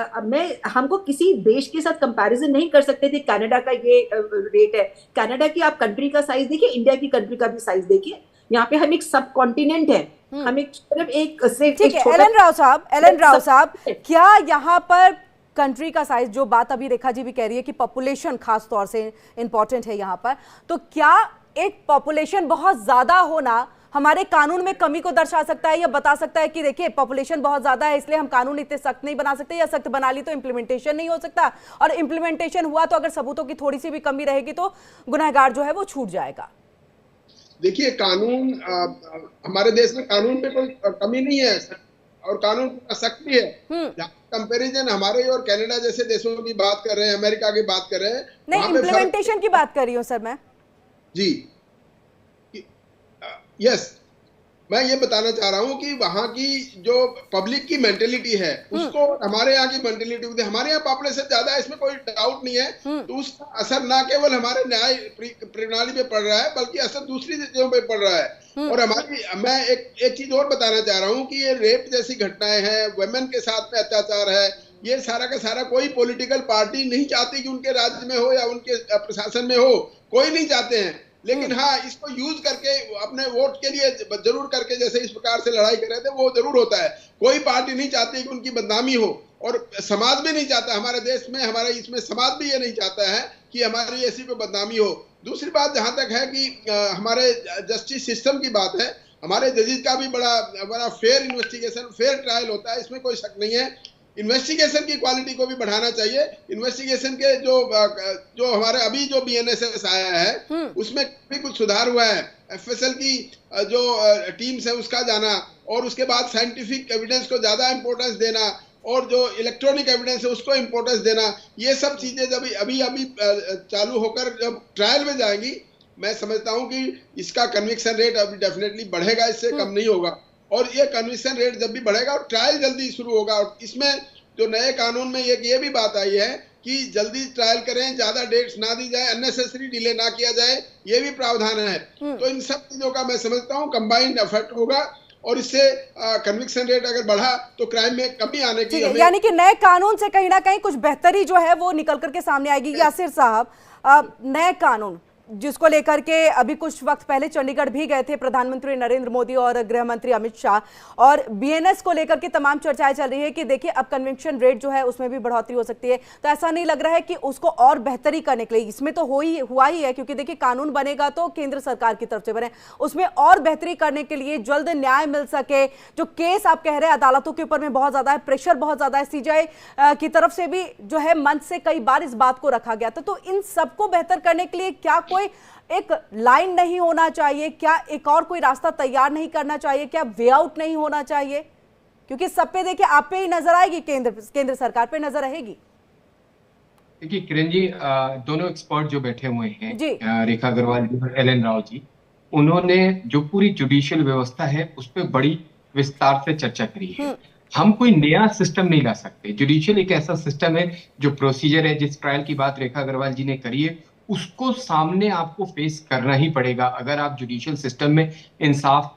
हमको किसी देश के साथ कंपैरिजन नहीं कर सकते थे। कनाडा का ये रेट है, कनाडा की आप कंट्री का साइज देखिए, इंडिया की कंट्री का भी साइज देखिए। यहाँ पे हम एक सब कॉन्टिनेंट है, हम एक सिर्फ एक ठीक है। एलन राव साहब, क्या यहाँ पर कंट्री का साइज, जो बात अभी रेखा जी भी कह रही है कि पॉपुलेशन खास तौर से इंपॉर्टेंट है यहाँ पर, तो क्या एक पॉपुलेशन बहुत ज्यादा होना हमारे कानून में कमी को दर्शा सकता है, या बता सकता है कि देखिए पॉपुलेशन बहुत ज्यादा है इसलिए हम कानून इतने सख्त नहीं बना सकते, या सख्त बना ली तो इम्प्लीमेंटेशन नहीं हो सकता, और इम्प्लीमेंटेशन हुआ तो अगर सबूतों की थोड़ी सी भी कमी रहेगी तो गुनहगार जो है वो छूट जाएगा? देखिए, कानून हमारे देश में कानून में कोई कमी नहीं है और कानून सख्त भी है। कंपैरिजन हमारे और कनाडा जैसे देशों की बात कर रहे हैं, अमेरिका की बात कर रहे हैं, नहीं, इम्प्लीमेंटेशन की बात कर रही हूँ सर मैं। जी, यस, मैं ये बताना चाह रहा हूँ कि वहाँ की जो पब्लिक की मेंटेलिटी है उसको हमारे यहाँ की मेंटेलिटी, हमारे यहाँ पॉपुलेशन ज्यादा है, इसमें कोई डाउट नहीं है, तो उसका असर ना केवल हमारे न्याय प्रणाली पे पड़ रहा है बल्कि असर दूसरी चीजों पे पड़ रहा है। और मैं एक चीज और बताना चाह रहा हूँ कि ये रेप जैसी घटनाएं हैं, वुमेन के साथ में अत्याचार है, ये सारा का सारा कोई पॉलिटिकल पार्टी नहीं चाहती कि उनके राज्य में हो या उनके प्रशासन में हो, कोई नहीं चाहते हैं, लेकिन हाँ इसको यूज करके अपने वोट के लिए जरूर करके जैसे इस प्रकार से लड़ाई कर रहे थे वो जरूर होता है। कोई पार्टी नहीं चाहती कि उनकी बदनामी हो और समाज भी नहीं चाहता, हमारे देश में हमारे इसमें समाज भी ये नहीं चाहता है कि हमारी ऐसी पे बदनामी हो। दूसरी बात जहां तक है कि हमारे जस्टिस सिस्टम की बात है, हमारे जजेस का भी बड़ा फेयर इन्वेस्टिगेशन फेयर ट्रायल होता है, इसमें कोई शक नहीं है। इन्वेस्टिगेशन की क्वालिटी को भी बढ़ाना चाहिए। इन्वेस्टिगेशन के जो हमारे अभी जो BNSS आया है उसमें भी कुछ सुधार हुआ है। FSL की जो टीम्स है उसका जाना और उसके बाद साइंटिफिक एविडेंस को ज्यादा इंपॉर्टेंस देना और जो इलेक्ट्रॉनिक एविडेंस है उसको इंपॉर्टेंस देना, ये सब चीजें जब अभी चालू होकर जब ट्रायल में जाएंगी, मैं समझता हूँ कि इसका कन्विक्शन रेट अभी डेफिनेटली बढ़ेगा, इससे कम नहीं होगा। और ये कन्विक्शन रेट जब भी बढ़ेगा और ट्रायल जल्दी शुरू होगा, और इसमें जो नए कानून में ये भी बात आई है कि जल्दी ट्रायल करें, ज्यादा डेट्स ना दी जाए, अननेसेसरी डिले ना किया जाए, ये भी प्रावधान है। तो इन सब चीजों का मैं समझता हूँ कंबाइंड एफर्ट होगा और इससे कन्विक्शन रेट अगर बढ़ा तो क्राइम में कमी आने की यानी कि नए कानून से कहीं ना कहीं कुछ बेहतरी जो है वो निकल करके सामने आएगी। यासिर साहब, नए कानून जिसको लेकर के अभी कुछ वक्त पहले चंडीगढ़ भी गए थे प्रधानमंत्री नरेंद्र मोदी और गृह मंत्री अमित शाह, और BNS को लेकर के तमाम चर्चाएं चल रही है कि देखिए अब कन्वेंशन रेट जो है उसमें भी बढ़ोतरी हो सकती है, तो ऐसा नहीं लग रहा है कि उसको और बेहतरी करने के लिए, इसमें तो हुआ ही है क्योंकि देखिए कानून बनेगा तो केंद्र सरकार की तरफ से बने, उसमें और बेहतरी करने के लिए जल्द न्याय मिल सके। जो केस आप कह रहे हैं अदालतों के ऊपर में बहुत ज्यादा है, प्रेशर बहुत ज्यादा है, CJI की तरफ से भी जो है मंच से कई बार इस बात को रखा गया था, तो इन सबको बेहतर करने के लिए क्या कोई एक लाइन नहीं होना चाहिए, क्या एक और कोई रास्ता तैयार नहीं करना चाहिए, क्या वे आउट नहीं होना चाहिए? क्योंकि सब पे देखिए आप पे ही नजर आएगी, केंद्र सरकार पे नजर रहेगी। देखिए किरण जी, दोनों एक्सपर्ट जो बैठे हुए हैं, रेखा अग्रवाल जी और LN राव जी, उन्होंने जो पूरी जुडिशियल व्यवस्था है उस पर बड़ी विस्तार से चर्चा करी है। हम कोई नया सिस्टम नहीं ला सकते। जुडिशियल एक ऐसा सिस्टम है, जो प्रोसीजर है, जिस ट्रायल की बात रेखा अग्रवाल जी ने करी है उसको सामने आपको फेस करना ही पड़ेगा अगर आप जुडिशियल सिस्टम में इंसाफ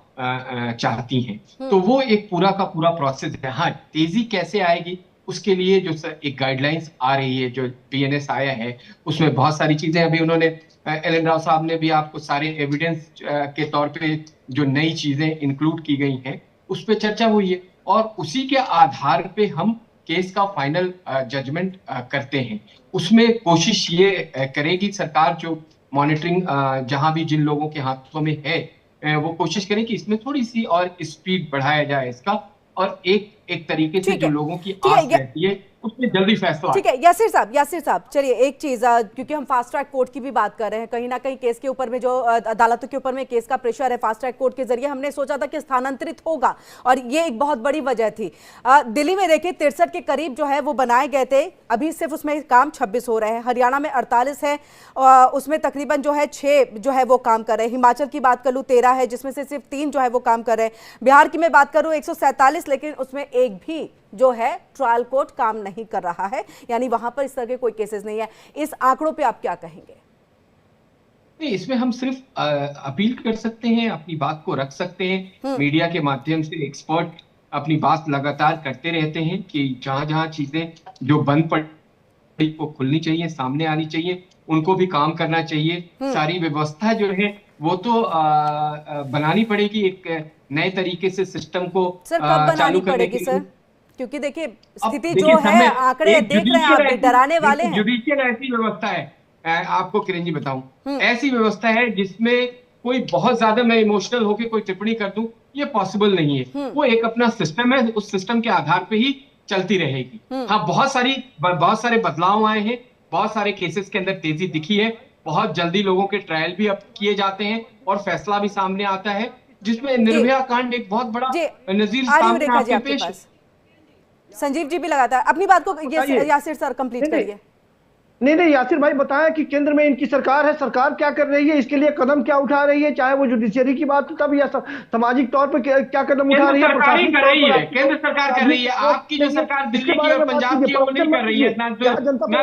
चाहती हैं। तो वो एक पूरा का पूरा प्रोसेस है। हाँ, तेजी कैसे आएगी उसके लिए जो एक गाइडलाइंस आ रही है, जो BNS आया है, उसमें बहुत सारी चीजें अभी उन्होंने LN राव साहब ने भी आपको सारे एविडेंस के तौर पे जो नई चीजें इंक्लूड की गई हैं उस पर चर्चा हुई है और उसी के आधार पे हम केस का फाइनल जजमेंट करते हैं। उसमें कोशिश ये करेगी सरकार, जो मॉनिटरिंग जहां भी जिन लोगों के हाथों में है वो कोशिश करें कि इसमें थोड़ी सी और स्पीड बढ़ाया जाए इसका, और एक तरीके से जो लोगों की आस रहती है उसमें जल्दी फैसला। ठीक है यासिर साहब, चलिए एक चीज, क्योंकि हम फास्ट ट्रैक कोर्ट की भी बात कर रहे हैं, कहीं ना कहीं केस के ऊपर में जो अदालतों के ऊपर में केस का प्रेशर है, फास्ट ट्रैक कोर्ट के जरिए हमने सोचा था कि स्थानांतरित होगा और ये एक बहुत बड़ी वजह थी। दिल्ली में देखिए 63 के करीब जो है वो बनाए गए थे, अभी सिर्फ उसमें काम 26 हो रहे हैं। हरियाणा में 48 है, उसमें तकरीबन जो है 6 जो है वो काम कर रहे हैं। हिमाचल की बात कर लूँ 13 है, जिसमें से सिर्फ 3 जो है वो काम कर रहे हैं। बिहार की मैं बात करूँ 147, लेकिन उसमें एक भी जो है ट्रायल कोर्ट काम नहीं कर रहा है, यानी वहां पर इस तरह के कोई केसेस नहीं है। इस आंकड़ों पे आप क्या कहेंगे? नहीं, इसमें हम सिर्फ अपील कर सकते हैं, अपनी बात को रख सकते हैं। मीडिया के माध्यम से एक्सपर्ट अपनी बात लगातार करते रहते हैं कि जहां जहां चीजें जो बंद पड़ी वो खुलनी चाहिए, सामने आनी चाहिए, उनको भी काम करना चाहिए। सारी व्यवस्था जो है वो तो बनानी पड़ेगी, एक नए तरीके से सिस्टम को चालू करने की। सर क्योंकि देखिए स्थिति जो है, आंकड़े देख रहे हैं आप, डराने वाले हैं। जुडिशियल ऐसी व्यवस्था है, आपको किरण जी बताऊं, ऐसी व्यवस्था है जिसमें कोई बहुत ज्यादा मैं इमोशनल होकर कोई टिप्पणी कर दूं, ये पॉसिबल नहीं है। वो एक अपना सिस्टम है, उस सिस्टम के आधार पे ही चलती रहेगी। हाँ, बहुत सारे बदलाव आए हैं, बहुत सारे केसेस के अंदर तेजी दिखी है, बहुत जल्दी लोगों के ट्रायल भी अब किए जाते हैं और फैसला भी सामने आता है, जिसमें निर्भया कांड एक बहुत बड़ा नजीर सामने आपके पेश। संजीव जी भी लगातार अपनी बात को यासिर सर कंप्लीट करिए। नहीं यासिर भाई बताएं कि केंद्र में इनकी सरकार है, सरकार क्या कर रही है, इसके लिए कदम क्या उठा रही है, चाहे वो जुडिशरी की बात तब या सामाजिक तौर पर क्या कदम उठा रही है। प्रशासनिक कर रही है, केंद्र सरकार कर रही है। आपकी जो सरकार दिल्ली की और पंजाब की वो नहीं कर रही है। ना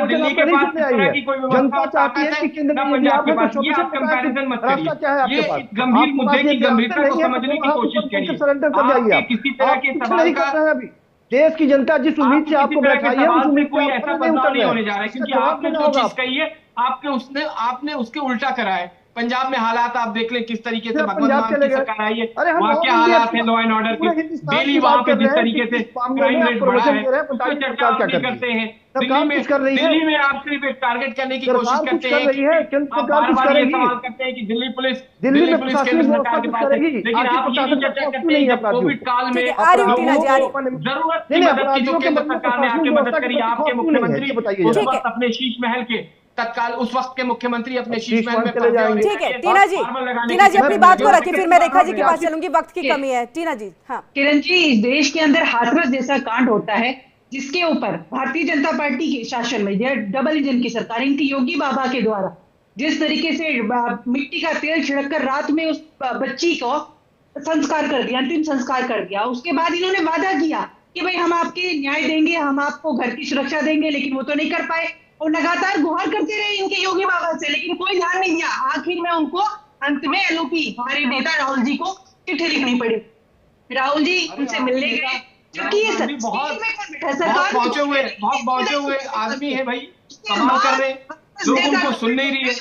दिल्ली के पास तरह की कोई जनता चाहती है कि केंद्र ना पंजाब के पास। ये आप कंपैरिजन मत करिए, ये गंभीर मुद्दे की गंभीरता को समझने की कोशिश करिए। आप किसी तरह के सवाल का देश की जनता जिस उम्मीद से आपको बैठाई है उस उम्मीद कोई ऐसा बदलाव नहीं होने जा रहा है, क्योंकि आपने जो चीज कही है आपने उसके उल्टा करा है। पंजाब में हालात आप देख लें किस तरीके से भगवंत मान की सरकार आई है, वहाँ क्या हालात है लॉ एंड ऑर्डर के। डेली वहाँ पे जिस तरीके से क्राइम रेट बढ़ा है उसको चर्चा आप नहीं करते हैं। दिल्ली में आप सिर्फ एक टारगेट करने की कोशिश करते हैं। आप बार-बार ये सवाल करते हैं कि दिल्ली पुलिस केंद्र सरकार के पास है, लेकिन आप ये नहीं चर्चा करते हैं कि कोविड काल में जरूरत की मदद की जो केंद्र सरकार ने आके मदद करी। आपके मुख्यमंत्री उस वक्त अपने शीश महल के तत्काल उस वक्त के मुख्यमंत्री अपने शीश महल में। ठीक है टीना जी अपनी बात को रखिए, फिर मैं रेखा जी के पास चलूंगी, वक्त की कमी है। टीना जी। हाँ किरण जी, इस देश के अंदर हाथरस जैसा कांड होता है जिसके ऊपर भारतीय जनता पार्टी के शासन में डबल इंजन की सरकार, इनकी योगी बाबा के द्वारा जिस तरीके से मिट्टी का तेल छिड़ककर रात में उस बच्ची को संस्कार कर दिया, अंतिम संस्कार कर दिया। उसके बाद इन्होंने वादा किया कि भाई हम आपके न्याय देंगे, हम आपको घर की सुरक्षा देंगे, लेकिन वो तो नहीं कर पाए और लगातार गुहार करते रहे इनके योगी बाबा से, लेकिन कोई ध्यान नहीं दिया। आखिर में उनको अंत में एलओपी हमारे नेता राहुल जी को चिट्ठी लिखनी पड़ी। राहुल जी उनसे मिलने गए, क्योंकि ये बहुत पहुंचे हुए आदमी है भाई, कमाल कर रहे हैं। लोग उनको सुन नहीं रही है,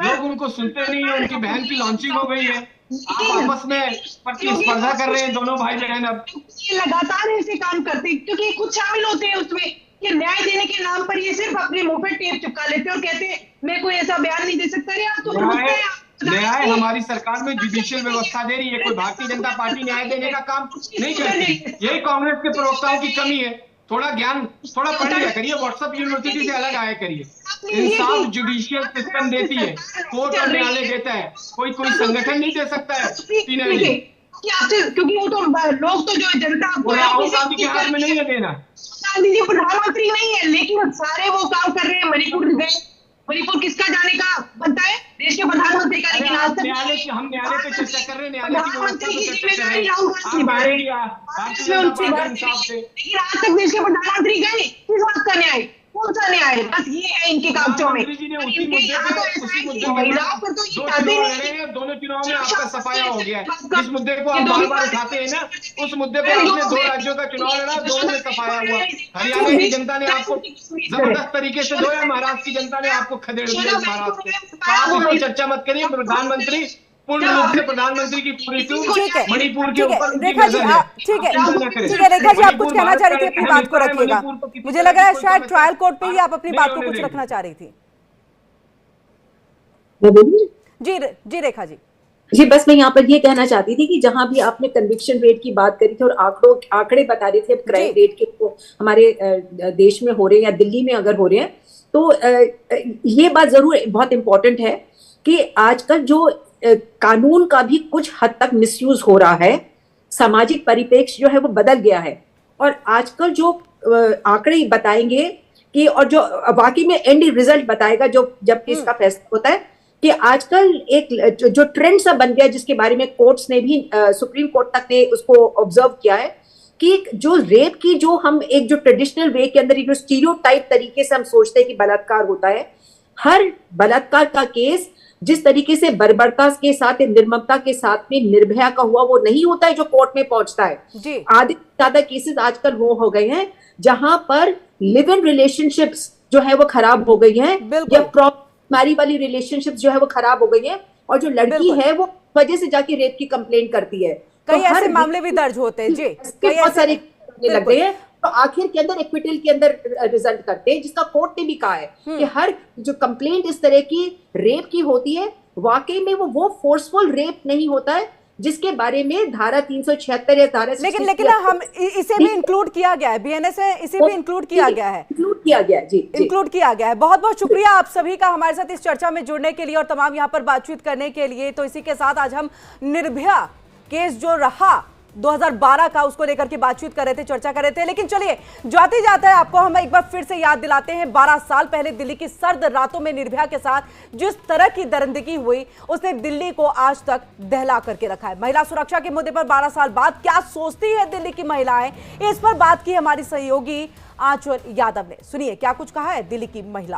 लोग उनको सुनते नहीं है। उनकी बहन की लॉन्चिंग हो गई है, आप आपस में प्रतिस्पर्धा कर रहे हैं दोनों भाई बहन। अब ये लगातार ऐसे काम करते हैं क्योंकि कुछ शामिल होते हैं उसमें, ये न्याय देने के नाम पर ये सिर्फ अपने मुंह पे टेप चिपका लेते हैं और कहते हैं मैं कोई ऐसा बयान नहीं दे सकता। न्याय हमारी सरकार में जुडिशियल व्यवस्था दे रही है, कोई भारतीय जनता पार्टी न्याय देने का काम नहीं करती। यही कांग्रेस के प्रवक्ताओं की कमी है। थोड़ा ज्ञान थोड़ा पढ़ लिया करिए, व्हाट्सएप यूनिवर्सिटी से अलग आया करिए। इंसाफ जुडिशियल सिस्टम देती है, कोर्ट और न्यायालय देता है, कोई संगठन नहीं दे सकता है। क्योंकि वो तो लोग तो जो जनता राहुल गांधी के हाथ में नहीं है देना। गांधी जी प्रधानमंत्री नहीं है, लेकिन सारे वो काम कर रहे हैं। मणिपुर गए, मणिपुर किसका जाने का बनता है? देश के प्रधानमंत्री का। लेकिन आज तक हम न्यायालय पे चर्चा कर रहे हैं, न्यायालय की प्रधानमंत्री की जिम्मेदारी राहुल गांधी निभा रहे हैं। लेकिन आज तक देश के प्रधानमंत्री गए, किस बात का न्याय, कौन सा न्याय? बस ये है इनके कागजों में। महिलाओं पर तो ये चाहते नहीं। दोनों चुनाव में आपका सफाया हो गया है। जिस मुद्दे को आप बार बार उठाते हैं ना, उस मुद्दे पे आपने 2 राज्यों का चुनाव लड़ा, दोनों में सफाया हुआ। हरियाणा की जनता ने आपको जबरदस्त तरीके से दो, या महाराष्ट्र की जनता ने आपको खदेड़ दिया महाराष्ट्र से। आप उसमें चर्चा मत करिए। प्रधानमंत्री पूर्ण रूप से प्रधानमंत्री की पूरी मणिपुर के ऊपर रेखा जी। ठीक है रेखा जी, आप कुछ कहना चाह रही थी, अपनी बात को रखिएगा। मुझे लग रहा है शायद ट्रायल कोर्ट पे ही आप अपनी बात को कुछ रखना चाह रही थी। जी रेखा जी। बस मैं यहाँ पर ये कहना चाहती थी कि जहां भी आपने कन्विक्शन रेट की बात करी थी और आंकड़े बता रहे थे क्राइम रेट के तो हमारे देश में हो रहे हैं या दिल्ली में अगर हो रहे हैं, तो ये बात जरूर बहुत इंपॉर्टेंट है कि आजकल जो कानून का भी कुछ हद तक मिसयूज हो रहा है। सामाजिक परिप्रेक्ष्य जो है वो बदल गया है, और आजकल जो आंकड़े बताएंगे कि और जो वाकई में एंड रिजल्ट बताएगा जब इसका फैसला होता है, कि आजकल एक जो ट्रेंड सा बन गया, जिसके बारे में कोर्ट्स ने भी सुप्रीम कोर्ट तक ने उसको ऑब्जर्व किया है, कि जो रेप की जो हम एक जो ट्रेडिशनल वे के अंदर जो स्टीरियोटाइप तरीके से हम सोचते हैं कि बलात्कार होता है, हर बलात्कार का केस जिस तरीके से बर्बरता के साथ, निर्ममता के साथ में निर्भया का हुआ, वो नहीं होता है जो कोर्ट में पहुंचता है। आधे ज्यादा केसेस आजकल वो हो गए हैं जहां पर लिव इन रिलेशनशिप्स जो है वो खराब हो गई है, या मैरी वाली रिलेशनशिप्स जो है वो खराब हो गई है, और जो लड़की है वो वजह से जाके रेप की कंप्लेंट करती है। कई ऐसे मामले भी दर्ज होते हैं। जी बहुत सारे लग रहे हैं, तो आखिर के अंदर एक्विटल के अंदर रिजल्ट करते हैं, जिसका कोर्ट ने भी कहा है कि हर जो कंप्लेंट इस तरह की रेप की होती है, वाकई में वो फोर्सफुल रेप नहीं होता है जिसके बारे में धारा 376 या धारा, लेकिन हम इसे भी इंक्लूड किया गया है, बीएनएस में इसे भी इंक्लूड किया गया है। इंक्लूड किया गया है। बहुत बहुत शुक्रिया आप सभी का हमारे साथ इस चर्चा में जुड़ने के लिए और तमाम यहाँ पर बातचीत करने के लिए। तो इसी के साथ आज हम निर्भया केस जो रहा 2012 का, उसको लेकर के बातचीत कर रहे थे, चर्चा कर रहे थे। लेकिन चलिए, जाते जाते आपको हम एक बार फिर से याद दिलाते हैं, 12 साल पहले दिल्ली की सर्द रातों में निर्भया के साथ जिस तरह की दरिंदगी हुई, उसने दिल्ली को आज तक दहला करके रखा है। महिला सुरक्षा के मुद्दे पर 12 साल बाद क्या सोचती है दिल्ली की महिलाएं, इस पर बात की हमारी सहयोगी आंचल यादव ने। सुनिए क्या कुछ कहा है दिल्ली की महिला।